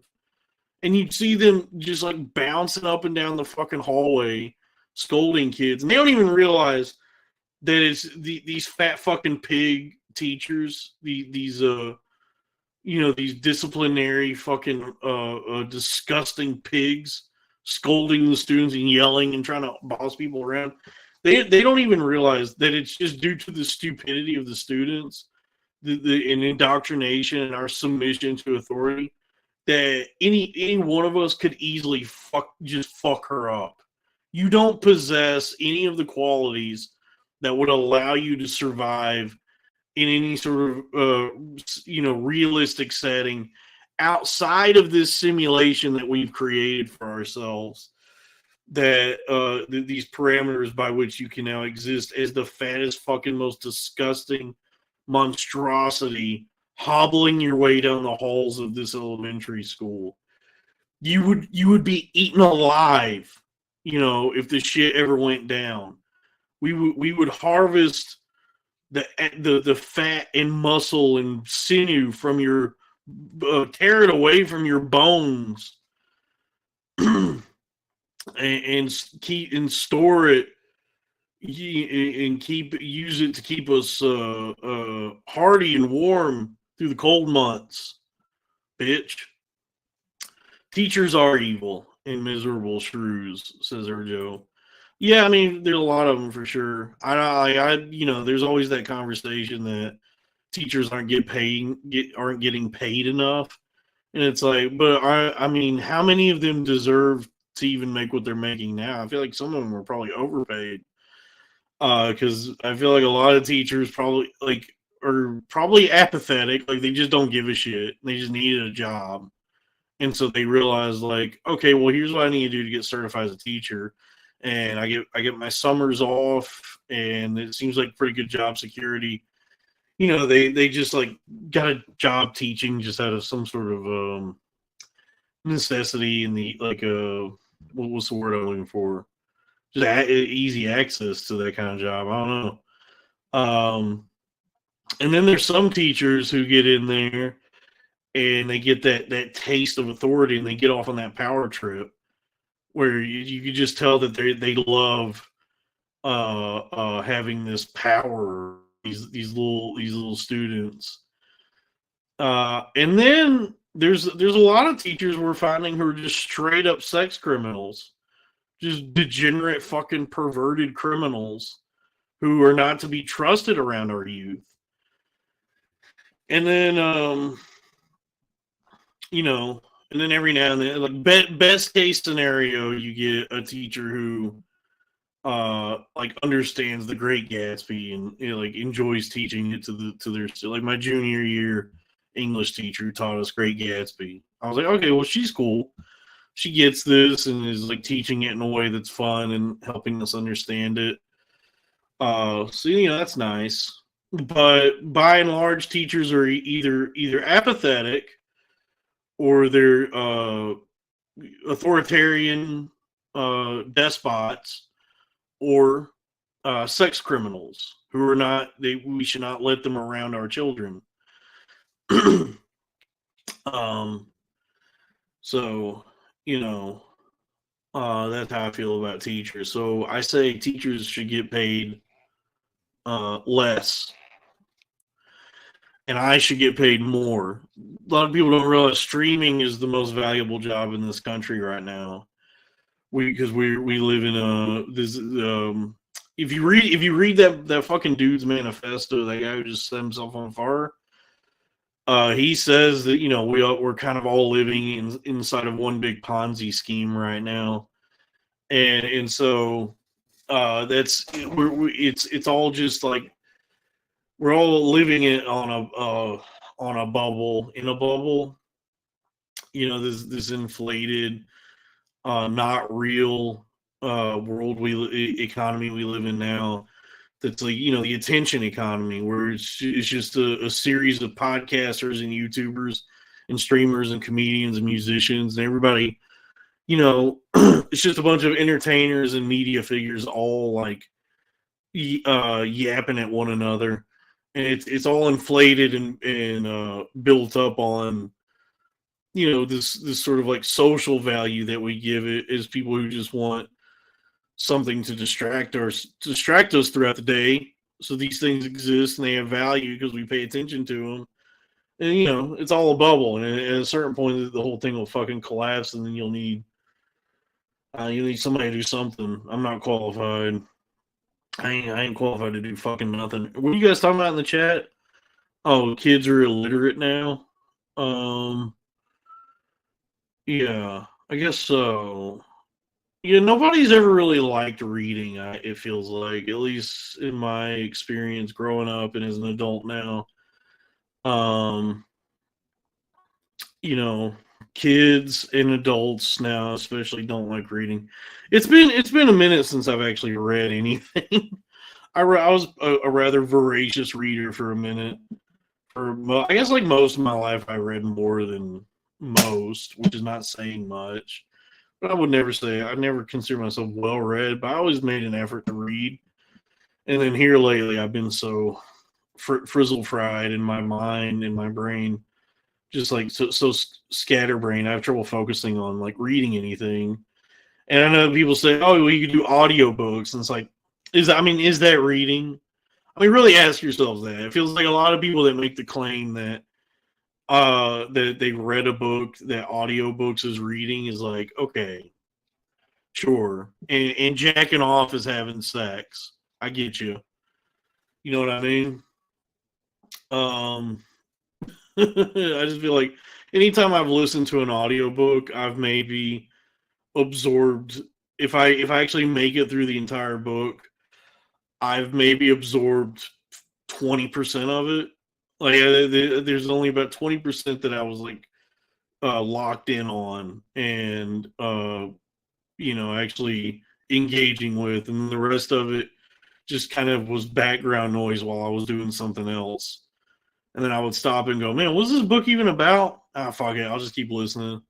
And you'd see them just like bouncing up and down the fucking hallway, scolding kids. And they don't even realize that it's these fat fucking pig teachers, these disciplinary fucking disgusting pigs scolding the students and yelling and trying to boss people around. They don't even realize that it's just due to the stupidity of the students, the indoctrination and our submission to authority. that any one of us could easily fuck her up. You don't possess any of the qualities that would allow you to survive in any sort of realistic setting outside of this simulation that we've created for ourselves, that these parameters by which you can now exist as the fattest, fucking, most disgusting monstrosity hobbling your way down the halls of this elementary school. You would be eaten alive, if this shit ever went down. We would harvest the fat and muscle and sinew from your, tear it away from your bones, and keep and store it, and use it to keep us hardy and warm through the cold months, bitch. Teachers are evil and miserable shrews, says Erjo. Yeah, I mean, there's a lot of them for sure. There's always that conversation that teachers aren't getting paid enough, and it's like, but I mean, how many of them deserve to even make what they're making now? I feel like some of them are probably overpaid, because I feel like a lot of teachers are probably apathetic, like they just don't give a shit. They just needed a job, and so they realize, like, okay, well, here's what I need to do to get certified as a teacher, and I get my summers off, and it seems like pretty good job security. They just like got a job teaching just out of some sort of necessity, and the like what's the word I'm looking for? Just easy access to that kind of job. I don't know. And then there's some teachers who get in there and they get that taste of authority, and they get off on that power trip where you could just tell that they love having this power, these little students. And then there's a lot of teachers we're finding who are just straight up sex criminals, just degenerate, fucking perverted criminals who are not to be trusted around our youth. And then and then every now and then, like, best case scenario, you get a teacher who like understands The Great Gatsby, and like enjoys teaching it to their, like, my junior year English teacher who taught us Great Gatsby. I was like, okay, well, she's cool. She gets this and is like teaching it in a way that's fun and helping us understand it. So that's nice. But by and large, teachers are either apathetic, or they're authoritarian despots, or sex criminals who are not. We should not let them around our children. So that's how I feel about teachers. So I say teachers should get paid less, and I should get paid more. A lot of people don't realize streaming is the most valuable job in this country right now. Because we live in this. If you read that fucking dude's manifesto, that guy who just set himself on fire, he says that we're kind of all living inside of one big Ponzi scheme right now, and so it's all just like we're all living it on a bubble, in a bubble. This inflated, not real world economy we live in now. That's like the attention economy, where it's just a series of podcasters and YouTubers and streamers and comedians and musicians and everybody. It's just a bunch of entertainers and media figures all like yapping at one another, and it's all inflated and built up on this sort of like social value that we give it as people who just want something to distract us throughout the day. So these things exist and they have value because we pay attention to them. And it's all a bubble, and at a certain point the whole thing will fucking collapse, and then you'll need somebody to do something. I'm not qualified. I ain't qualified to do fucking nothing. What are you guys talking about in the chat? Oh, kids are illiterate now. Yeah, I guess so. Yeah, nobody's ever really liked reading. It feels like, at least in my experience growing up and as an adult now. Um, you know, kids and adults now especially don't like reading. It's been a minute since I've actually read anything. I was a rather voracious reader for a minute. I guess like most of my life, I read more than most, which is not saying much. But I never consider myself well read, but I always made an effort to read. And then here lately, I've been so frizzle fried in my mind, in my brain, just like so scatterbrained. I have trouble focusing on like reading anything. And I know people say, "Oh, well, you can do audiobooks," and it's like, is that reading? I mean, really ask yourselves that. It feels like a lot of people that make the claim that they read a book that audiobooks is reading is like, okay, sure. And jacking off is having sex. I get you. You know what I mean? Um I just feel like anytime I've listened to an audiobook, I've maybe absorbed, if I actually make it through the entire book, I've maybe absorbed 20% of it. Like there's only about 20% that I was like locked in on and actually engaging with, and the rest of it just kind of was background noise while I was doing something else. And then I would stop and go, "Man, what's this book even about?" Ah, fuck it, I'll just keep listening.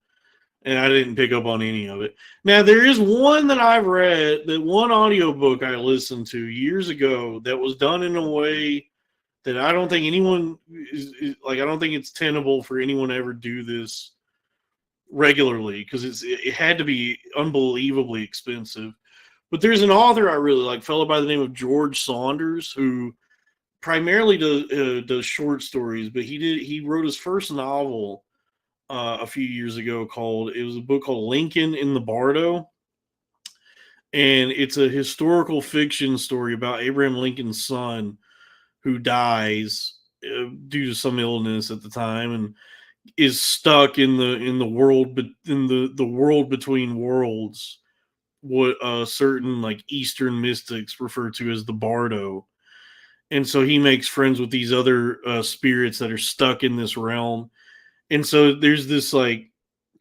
And I didn't pick up on any of it. Now there is one that I've read, that one audiobook I listened to years ago that was done in a way that I don't think anyone is like. I don't think it's tenable for anyone to ever do this regularly because it had to be unbelievably expensive. But there's an author I really like, a fellow by the name of George Saunders, who primarily does short stories, but he wrote his first novel a few years ago. It was a book called Lincoln in the Bardo, and it's a historical fiction story about Abraham Lincoln's son who dies due to some illness at the time, and is stuck in the world, but in the world between worlds, what certain like Eastern mystics refer to as the Bardo. And so he makes friends with these other spirits that are stuck in this realm. And so there's this like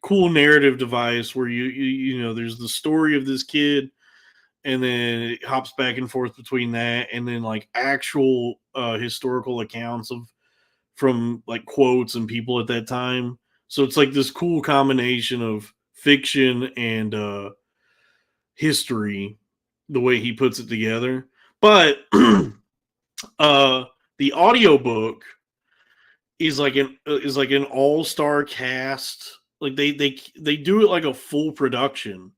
cool narrative device where there's the story of this kid, and then it hops back and forth between that and then like actual historical accounts of from like quotes and people at that time. So it's like this cool combination of fiction and history, the way he puts it together. But uh the audiobook is like an all-star cast. Like they do it like a full production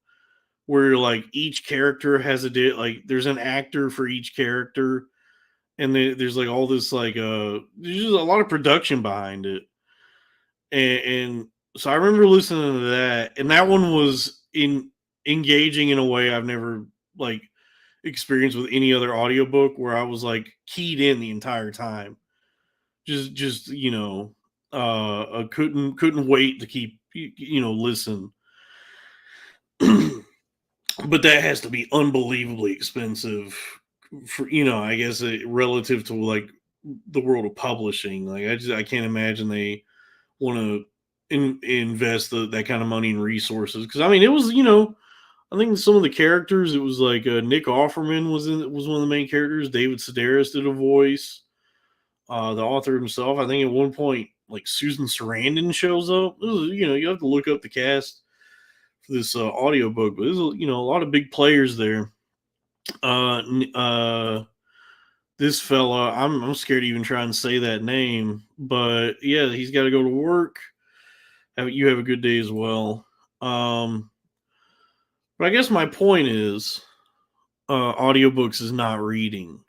where like each character has like there's an actor for each character, and there's like all this like there's just a lot of production behind it. And so I remember listening to that, and that one was in engaging in a way I've never like experienced with any other audiobook, where I was like keyed in the entire time. Just couldn't wait to keep listen. But that has to be unbelievably expensive for, I guess, relative to like the world of publishing. Like I can't imagine they want to invest that kind of money and resources, because I mean it was, I think some of the characters, it was like Nick Offerman was one of the main characters. David Sedaris did a voice. The author himself, I think at one point, like Susan Sarandon shows up. You have to look up the cast for this audiobook, but there's a lot of big players there. Uh, this fella, I'm scared to even try and say that name, but yeah, he's got to go to work. You have a good day as well. But I guess my point is, audiobooks is not reading.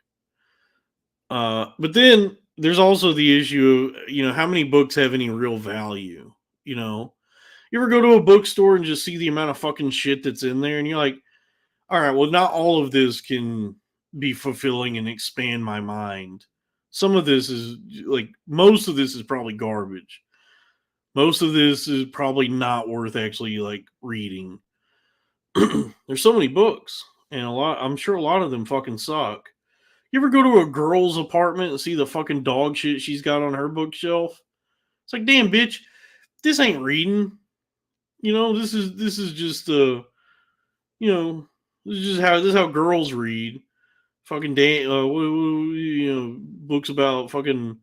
But then there's also the issue of, how many books have any real value? You know, you ever go to a bookstore and just see the amount of fucking shit that's in there, and you're like, all right, well, not all of this can be fulfilling and expand my mind. Some of this is like, most of this is probably garbage. Most of this is probably not worth actually like reading. There's so many books, and I'm sure a lot of them fucking suck. You ever go to a girl's apartment and see the fucking dog shit she's got on her bookshelf? It's like, damn, bitch, this ain't reading. You know, this is just you know, this is how girls read. Fucking books about fucking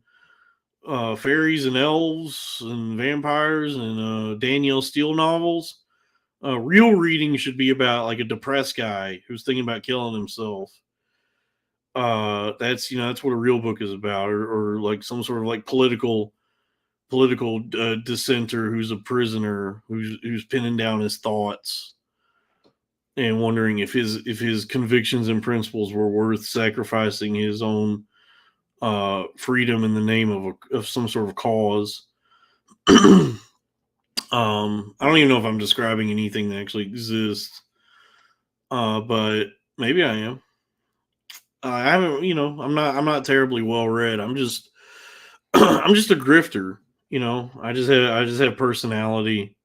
fairies and elves and vampires and Danielle Steele novels. Real reading should be about like a depressed guy who's thinking about killing himself. That's what a real book is about, or like some sort of like political dissenter who's a prisoner who's pinning down his thoughts and wondering if his convictions and principles were worth sacrificing his own freedom in the name of some sort of cause. I don't even know if I'm describing anything that actually exists, but maybe I am. I haven't, I'm not terribly well read. I'm just, I'm just a grifter. I just have personality,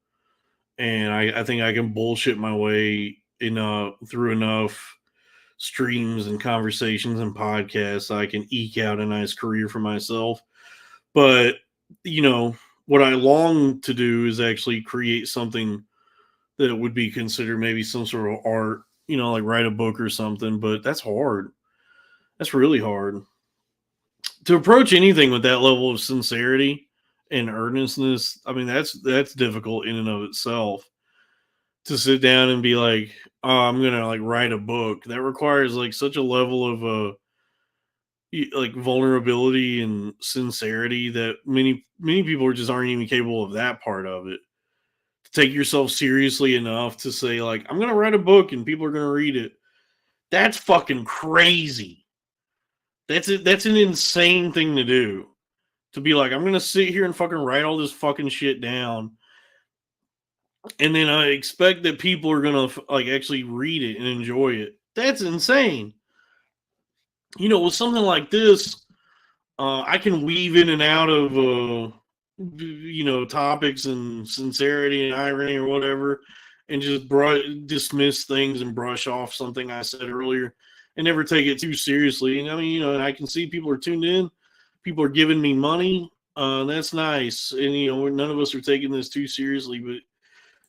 and I think I can bullshit my way through enough streams and conversations and podcasts so I can eke out a nice career for myself. But you know, what I long to do is actually create something that would be considered maybe some sort of art, like write a book or something, but that's hard. That's really hard. To approach anything with that level of sincerity and earnestness, I mean that's difficult in and of itself. To sit down and be like, "Oh, I'm gonna like write a book," that requires like such a level of like vulnerability and sincerity that many people just aren't even capable of that part of it. To take yourself seriously enough to say like, "I'm gonna write a book and people are gonna read it," that's fucking crazy. That's an insane thing to do. To be like, I'm gonna sit here and fucking write all this fucking shit down, and then I expect that people are gonna like actually read it and enjoy it. That's insane. With something like this, I can weave in and out of topics and sincerity and irony or whatever, and just dismiss things and brush off something I said earlier, and never take it too seriously. And I mean, and I can see people are tuned in, people are giving me money. That's nice, and none of us are taking this too seriously. But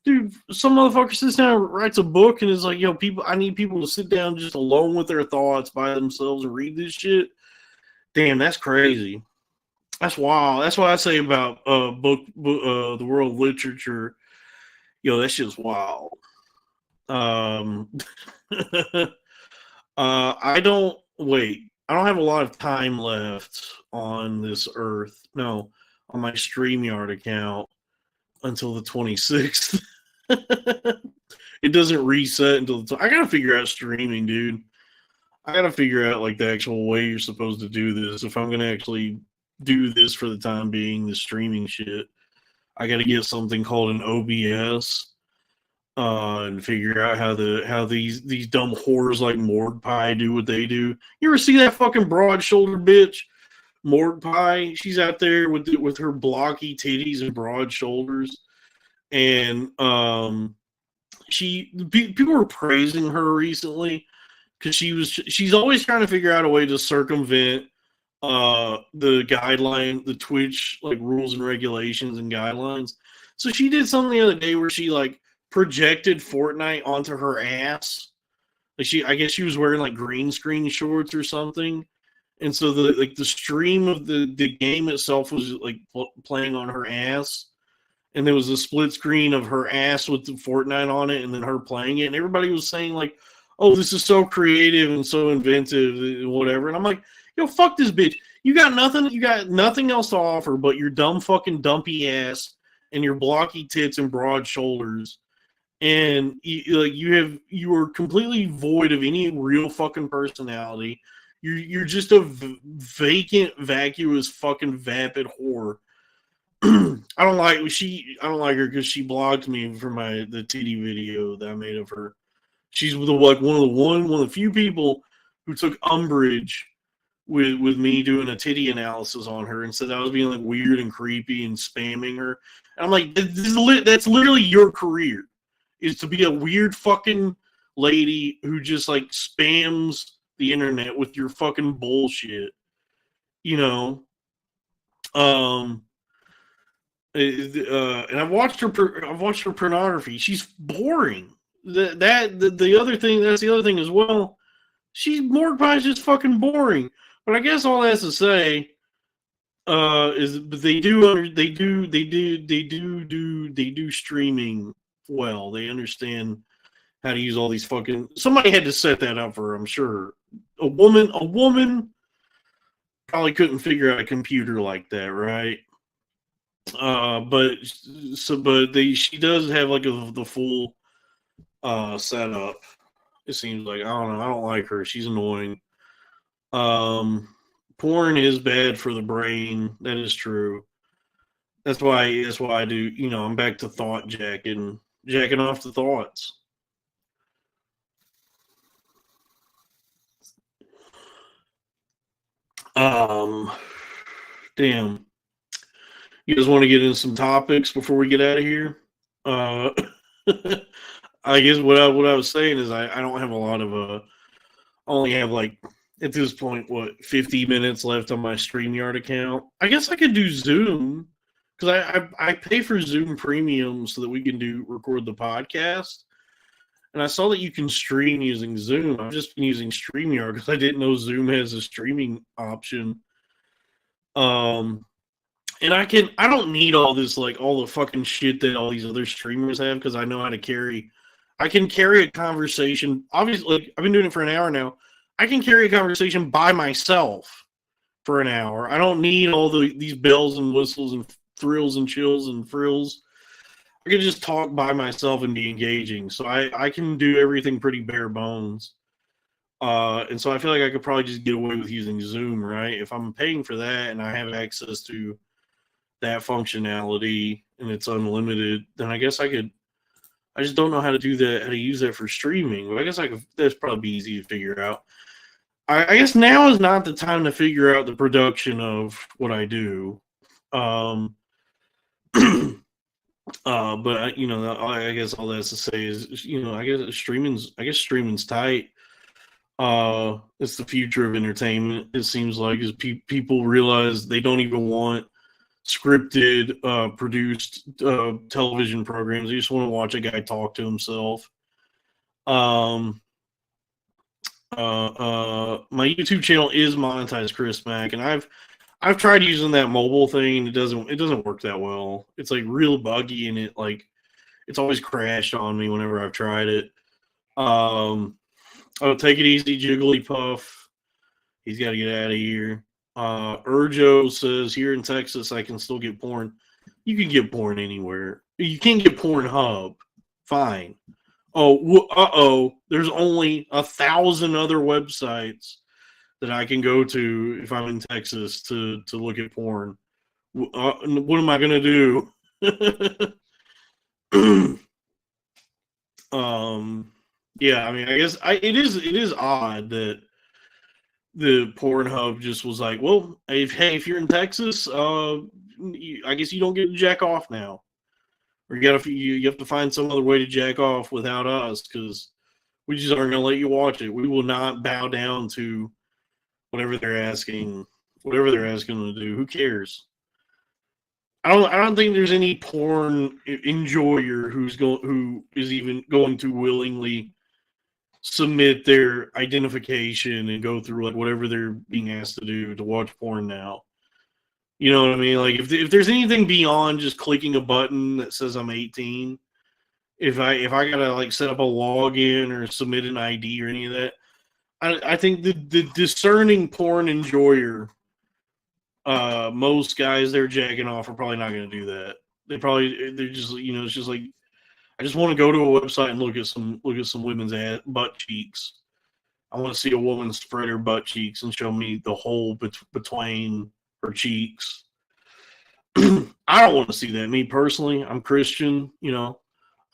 dude, some motherfucker sits down and writes a book and is like, people, I need people to sit down just alone with their thoughts by themselves and read this shit. Damn, that's crazy. That's wild. That's what I say about the world of literature. That shit's wild. Um, I don't wait. I don't have a lot of time left on this earth. No, on my StreamYard account until the 26th. It doesn't reset until I gotta figure out streaming, dude. I gotta figure out like the actual way you're supposed to do this. If I'm gonna actually do this for the time being, the streaming shit, I gotta get something called an OBS, and figure out how these dumb whores like Morgue Pie do what they do. You ever see that fucking broad shouldered bitch, Morgue Pie? She's out there with her blocky titties and broad shoulders, and people were praising her recently because she's always trying to figure out a way to circumvent the Twitch like rules and regulations and guidelines. So she did something the other day where she like projected Fortnite onto her ass. Like I guess she was wearing like green screen shorts or something, and so the stream of the game itself was like playing on her ass, and there was a split screen of her ass with the Fortnite on it, and then her playing it, and everybody was saying like, "Oh, this is so creative and so inventive and whatever." And I'm like, fuck this bitch. You got nothing else to offer but your dumb fucking dumpy ass and your blocky tits and broad shoulders. And you are completely void of any real fucking personality. You're just a vacant, vacuous, fucking vapid whore. I don't like her because she blocked me for the titty video that I made of her. She's one of the few people who took umbrage with me doing a titty analysis on her and said I was being like weird and creepy and spamming her. And I'm like, that's literally your career, is to be a weird fucking lady who just like spams the internet with your fucking bullshit, you know. Um, and I've watched her. I've watched her pornography. She's boring. The other thing. That's the other thing as well. She's more probably just fucking boring. But I guess all that has to say is they do streaming well. They understand how to use all these fucking. Somebody had to set that up for her, I'm sure. A woman probably couldn't figure out a computer like that, right? She does have like the full setup. It seems like, I don't know. I don't like her. She's annoying. Porn is bad for the brain. That is true. That's why I do. You know, I'm back to thought jacking off the thoughts. Damn. You guys want to get into some topics before we get out of here? I guess what I was saying is I don't have a lot of I only have like at this point 50 minutes left on my StreamYard account. I guess I could do Zoom because I pay for Zoom Premium so that we can record the podcast. And I saw that you can stream using Zoom. I've just been using StreamYard because I didn't know Zoom has a streaming option. And I don't need all this, like, all the fucking shit that all these other streamers have, because I know how to I can carry a conversation. Obviously, like, I've been doing it for an hour now. I can carry a conversation by myself for an hour. I don't need all these bells and whistles and thrills and chills and frills. I can just talk by myself and be engaging. So I can do everything pretty bare bones. And so I feel like I could probably just get away with using Zoom, right? If I'm paying for that and I have access to that functionality and it's unlimited, then I guess I could. I just don't know how to do that, how to use that for streaming. But I guess I could. That's probably easy to figure out. I guess now is not the time to figure out the production of what I do. But I guess all that's to say is, I guess streaming's tight. It's the future of entertainment. It seems like, as people realize they don't even want scripted, produced television programs. They just want to watch a guy talk to himself. My YouTube channel is monetized, Chris Mack, and I've tried using that mobile thing. It doesn't work that well. It's like real buggy, and it's always crashed on me whenever I've tried it. Oh, take it easy, Jigglypuff. He's got to get out of here. Urjo says, here in Texas, I can still get porn. You can get porn anywhere. You can't get Pornhub. Fine. Oh, there's only 1,000 other websites that I can go to if I'm in Texas to look at porn. What am I gonna do? Yeah, I mean, I guess it is odd that the Pornhub just was like, well, if you're in Texas, I guess you don't get to jack off now, or you have to find some other way to jack off without us, because we just aren't gonna let you watch it. We will not bow down to whatever they're asking them to do. Who cares? I don't think there's any porn enjoyer who is even going to willingly submit their identification and go through like whatever they're being asked to do to watch porn now. You know what I mean? Like, if there's anything beyond just clicking a button that says I'm 18, if I gotta like set up a login or submit an ID or any of that, I think the discerning porn enjoyer, most guys they're jacking off are probably not going to do that. They're just, it's just like, I just want to go to a website and look at some women's butt cheeks. I want to see a woman spread her butt cheeks and show me the hole between her cheeks. I don't want to see that. Me personally, I'm Christian. I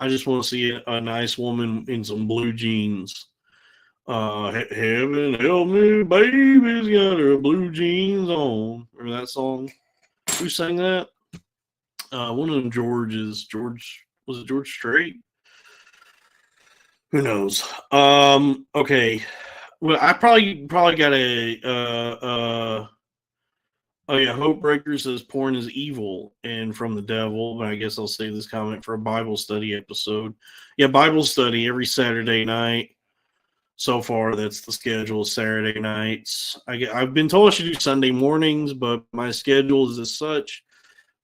just want to see a nice woman in some blue jeans. Heaven help me, baby's got her blue jeans on. Remember that song? Who sang that? One of them George, was it George Strait? Who knows? Okay. Well, I probably got a oh yeah, Hope Breaker says porn is evil and from the devil, but I guess I'll save this comment for a Bible study episode. Yeah, Bible study every Saturday night. So far, that's the schedule. Saturday nights. I've been told I should do Sunday mornings, but my schedule is as such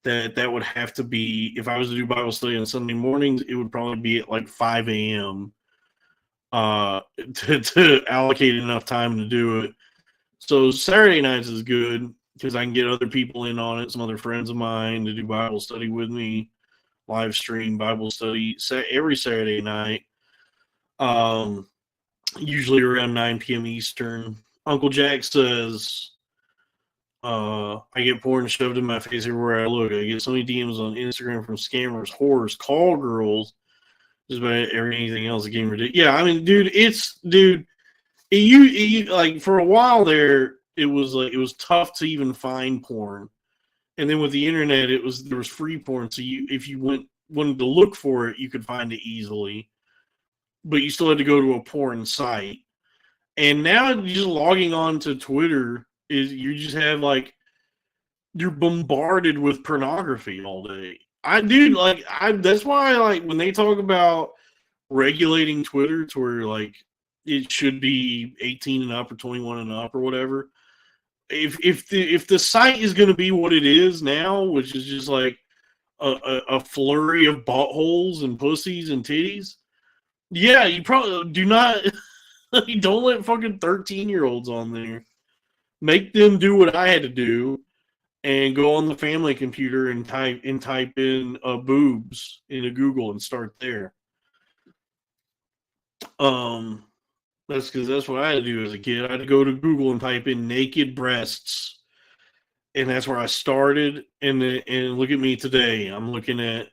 that would have to be, if I was to do Bible study on Sunday mornings, it would probably be at like 5 a.m. To allocate enough time to do it. So Saturday nights is good because I can get other people in on it, some other friends of mine to do Bible study with me, live stream Bible study every Saturday night. Usually around 9 p.m. Eastern. Uncle Jack says, I get porn shoved in my face everywhere I look. I get so many DMs on Instagram from scammers, whores, call girls, just about anything else. Getting ridiculous. Yeah, I mean, dude, like for a while there, it was tough to even find porn, and then with the internet, there was free porn. So if you wanted to look for it, you could find it easily, but you still had to go to a porn site. And now just logging on to Twitter is you just have like you're bombarded with pornography all day. That's why like when they talk about regulating Twitter to where like it should be 18 and up or 21 and up or whatever. If the site is going to be what it is now, which is just like a flurry of buttholes and pussies and titties, yeah, you probably do not. Don't let fucking 13-year-olds on there. Make them do what I had to do and go on the family computer and type in boobs into Google and start there. That's because that's what I had to do as a kid. I had to go to Google and type in naked breasts, and that's where I started. And look at me today. I'm looking at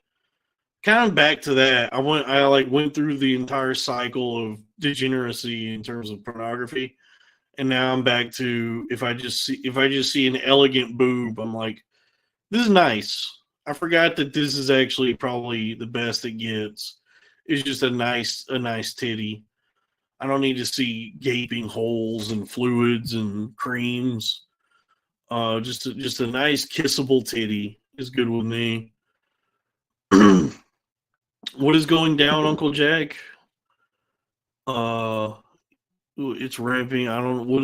kind of back to that. I went through the entire cycle of degeneracy in terms of pornography, and now I'm back to if I just see an elegant boob, I'm like, this is nice. I forgot that this is actually probably the best it gets. It's just a nice titty. I don't need to see gaping holes and fluids and creams. Just a nice kissable titty is good with me. What is going down, Uncle Jack? It's ramping. I don't know what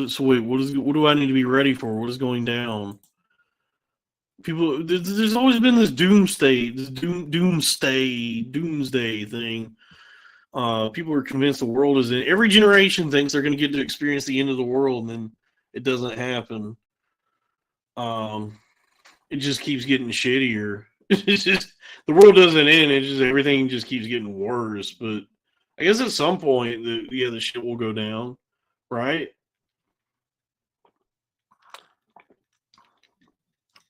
do I need to be ready for? What is going down? People, there's always been this doomsday thing. People are convinced the world is in. Every generation thinks they're going to get to experience the end of the world, and then it doesn't happen. It just keeps getting shittier. It's just the world doesn't end. It's just everything just keeps getting worse. But I guess at some point, the shit will go down, right?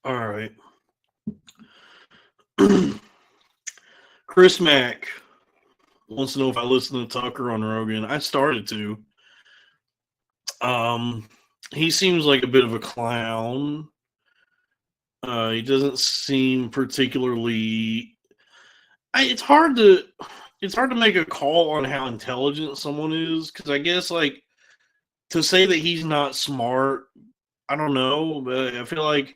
All right. Chris Mack wants to know if I listen to Tucker on Rogan. I started to. He seems like a bit of a clown. He doesn't seem particularly. It's hard to make a call on how intelligent someone is, because I guess like to say that he's not smart, I don't know, but I feel like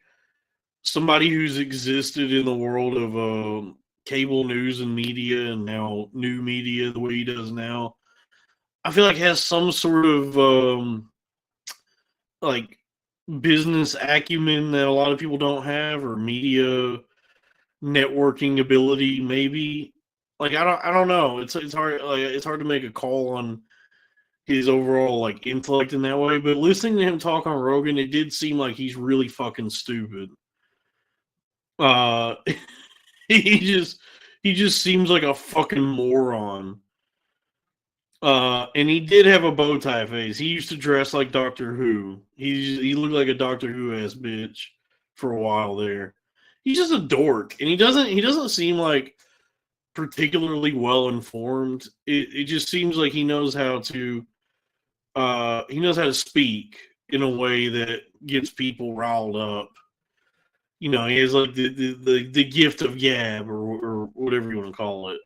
somebody who's existed in the world of cable news and media and now new media the way he does now, I feel like has some sort of like business acumen that a lot of people don't have, or media networking ability, maybe. Like I don't know. It's hard, like it's hard to make a call on his overall like intellect in that way. But listening to him talk on Rogan, it did seem like he's really fucking stupid. Uh, he just seems like a fucking moron. And he did have a bow tie face. He used to dress like Doctor Who. He looked like a Doctor Who ass bitch for a while there. He's just a dork, and he doesn't seem like particularly well informed. It just seems like he knows how to speak in a way that gets people riled up. He has like the gift of gab or whatever you want to call it.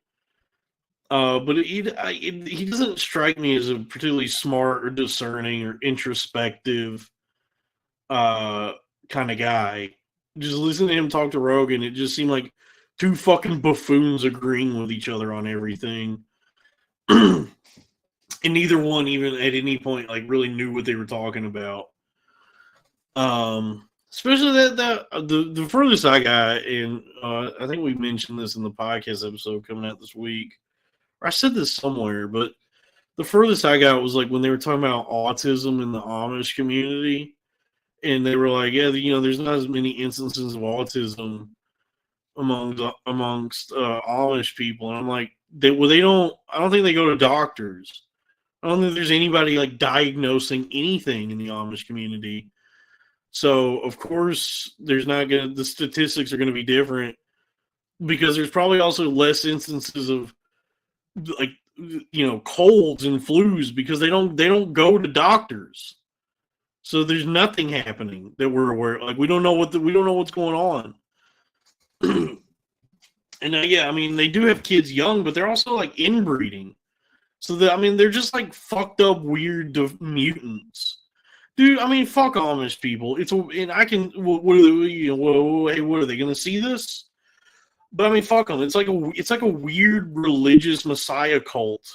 But he doesn't strike me as a particularly smart or discerning or introspective uh, kind of guy. Just listening to him talk to Rogan, it just seemed like two fucking buffoons agreeing with each other on everything. And neither one even at any point like really knew what they were talking about. Especially the furthest I got, and I think we mentioned this in the podcast episode coming out this week. Or I said this somewhere, but the furthest I got was like when they were talking about autism in the Amish community, and they were like, yeah, there's not as many instances of autism amongst Amish people, and I'm like, they don't. I don't think they go to doctors. I don't think there's anybody like diagnosing anything in the Amish community. So of course, the statistics are gonna be different because there's probably also less instances of like colds and flus because they don't go to doctors. So there's nothing happening that we're aware of. Like we don't know what's going on. And yeah, I mean they do have kids young, but they're also like inbreeding. So they're just like fucked up weird mutants. Dude, I mean, fuck Amish people. And I can. What are they? Hey, what are they gonna see this? But I mean, fuck them. It's like a weird religious messiah cult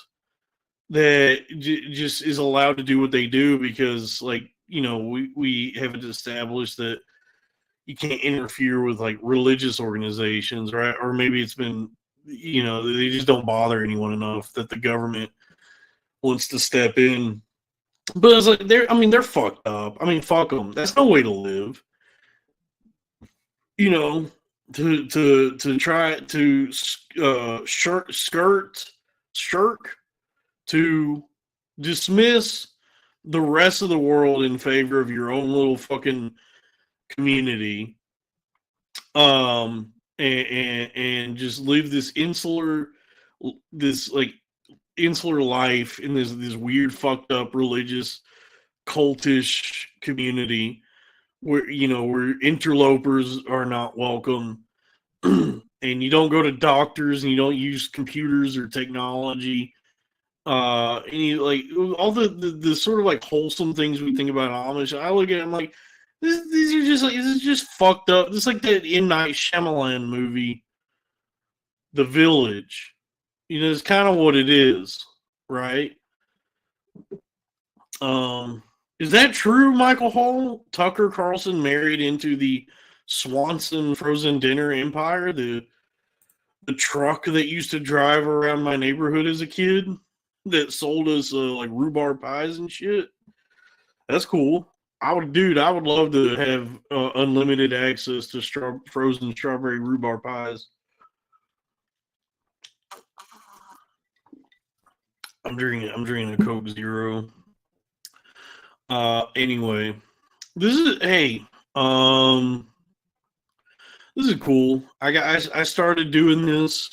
that just is allowed to do what they do because, like, we haven't established that you can't interfere with like religious organizations, right? Or maybe it's been, they just don't bother anyone enough that the government wants to step in. But it's like they're fucked up. I mean, fuck them. That's no way to live. To try to shirk to dismiss the rest of the world in favor of your own little fucking community, and just live this insular life in this weird fucked up religious cultish community where interlopers are not welcome, and you don't go to doctors and you don't use computers or technology, and you like all the sort of like wholesome things we think about Amish. I look at them like these are just like this is just fucked up. It's like that M. Night Shyamalan movie, The Village. It's kind of what it is, right? Is that true, Michael Hall? Tucker Carlson married into the Swanson frozen dinner empire, the truck that used to drive around my neighborhood as a kid that sold us like rhubarb pies and shit. That's cool. I would love to have unlimited access to frozen strawberry rhubarb pies. I'm drinking a Coke Zero. Anyway, this is cool. I started doing this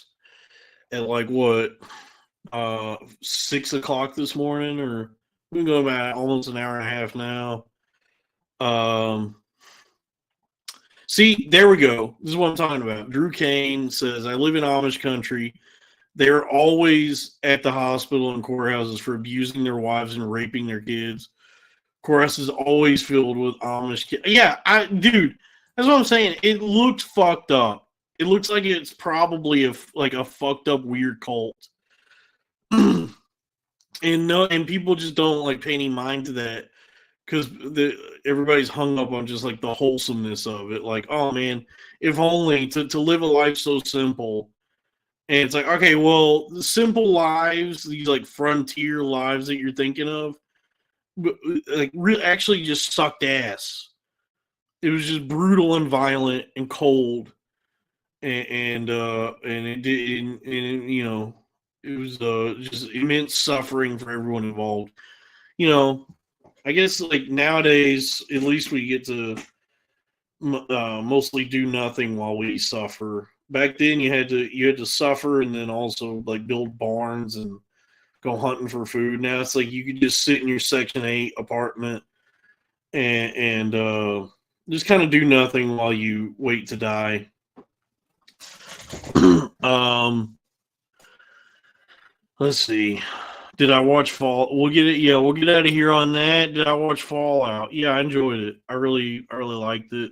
at like what 6 o'clock this morning, or we've been going about almost an hour and a half now. See, there we go. This is what I'm talking about. Drew Kane says, I live in Amish country. They're always at the hospital and courthouses for abusing their wives and raping their kids. Courthouse is always filled with Amish kids. Yeah, dude, that's what I'm saying. It looks fucked up. It looks like it's probably a fucked up weird cult. And people just don't like pay any mind to that because everybody's hung up on just like the wholesomeness of it. Like, oh man, if only to live a life so simple. And it's like, okay, well, the simple lives, these like frontier lives that you're thinking of, like really actually just sucked ass. It was just brutal and violent and cold, and it did, and it was just immense suffering for everyone involved. I guess like nowadays, at least we get to mostly do nothing while we suffer. Back then, you had to suffer and then also like build barns and go hunting for food. Now it's like you could just sit in your Section 8 apartment and Just kind of do nothing while you wait to die. Let's see. Did I watch Fall? We'll get it. Yeah, we'll get out of here on that. Did I watch Fallout? Yeah, I enjoyed it. I really liked it.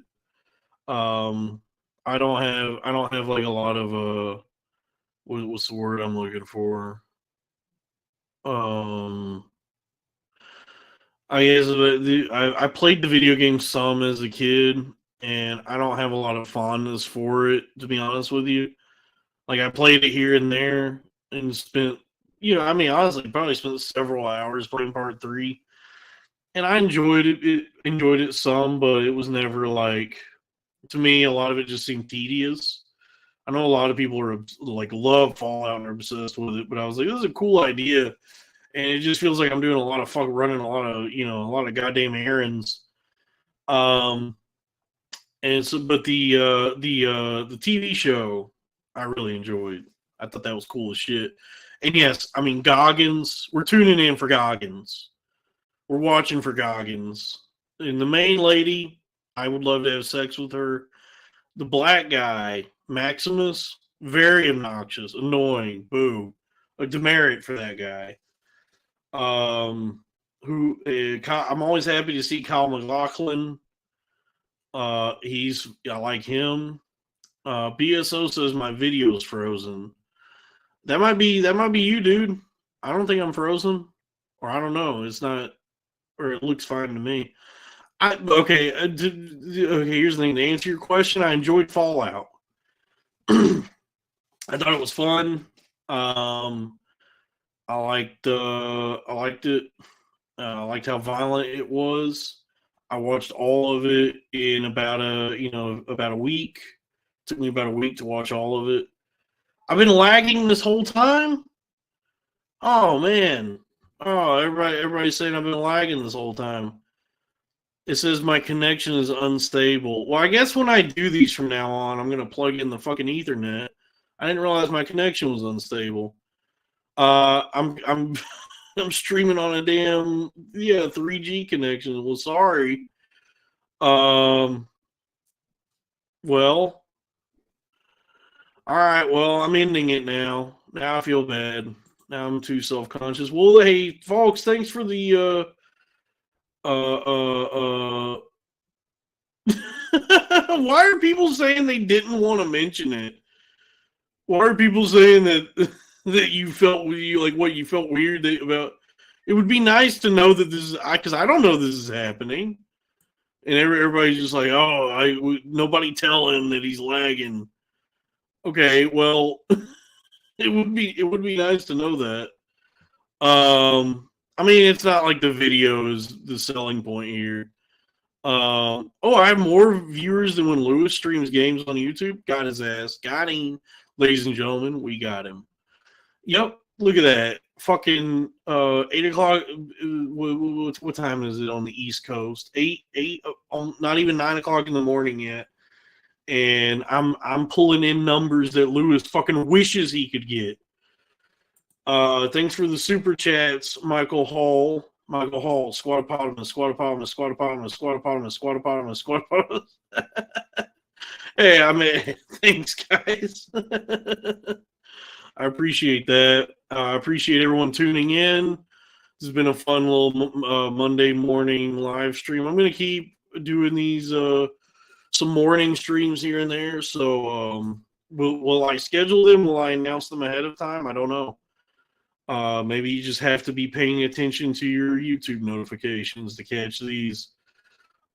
Um, I don't have like a lot of what's the word I'm looking for? Um, I guess I played the video game some as a kid, and I don't have a lot of fondness for it, to be honest with you. Like I played it here and there, and spent, I mean, honestly, probably spent several hours playing part three, and I enjoyed it. Enjoyed it some, but it was never like, to me. A lot of it just seemed tedious. I know a lot of people are like love Fallout and are obsessed with it, but I was like, this is a cool idea, and it just feels like I'm doing a lot of running a lot of a lot of goddamn errands. Um, and so, but the TV show I really enjoyed. I thought that was cool as shit. And yes, I mean Goggins. We're tuning in for Goggins. We're watching for Goggins. And the main lady, I would love to have sex with her. The black guy, Maximus, very obnoxious, annoying, boo. A demerit for that guy. Who I'm always happy to see Kyle MacLachlan. I like him. BSO says my video is frozen. That might be you, dude. I don't think I'm frozen, or I don't know. It's not, or it looks fine to me. Okay. Okay. Here's the thing. To answer your question, I enjoyed Fallout. I thought it was fun. I liked it. I liked how violent it was. I watched all of it in about a week. It took me about a week to watch all of it. I've been lagging this whole time. Oh man. Oh, everybody's saying I've been lagging this whole time. It says my connection is unstable. Well, I guess when I do these from now on, I'm gonna plug in the fucking Ethernet. I didn't realize my connection was unstable. I'm I'm streaming on a damn 3G connection. Well, sorry. Well, all right. Well, I'm ending it now. Now I feel bad. Now I'm too self-conscious. Well, hey, folks, thanks for the uh. Why are people saying they didn't want to mention it? Why are people saying that that you felt what you felt weird about? It would be nice to know that this is because I don't know this is happening, and everybody's just like, oh, nobody tell him that he's lagging. Okay, well, it would be nice to know that. I mean, it's not like the video is the selling point here. I have more viewers than when Lewis streams games on YouTube. Got his ass. Got him, ladies and gentlemen. We got him. Yep. Look at that. Fucking 8 o'clock. What time is it on the East Coast? 8. Not even 9 o'clock in the morning yet. And I'm pulling in numbers that Lewis fucking wishes he could get. Thanks for the super chats, Michael Hall. Michael Hall, squatopotamus. Hey, I mean, thanks, guys. I appreciate that. I appreciate everyone tuning in. This has been a fun little Monday morning live stream. I'm going to keep doing these some morning streams here and there. So will I schedule them? Will I announce them ahead of time? I don't know. Maybe you just have to be paying attention to your YouTube notifications to catch these.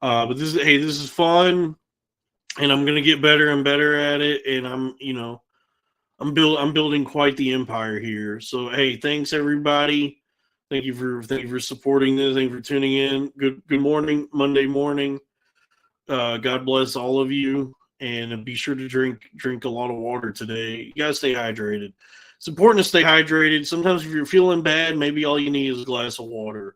But this is fun, and I'm gonna get better and better at it. And I'm building quite the empire here. So hey, thanks everybody. Thank you for supporting this. Thank you for tuning in. Good morning, Monday morning. God bless all of you, and be sure to drink a lot of water today. You gotta stay hydrated. It's important to stay hydrated. Sometimes if you're feeling bad, maybe all you need is a glass of water.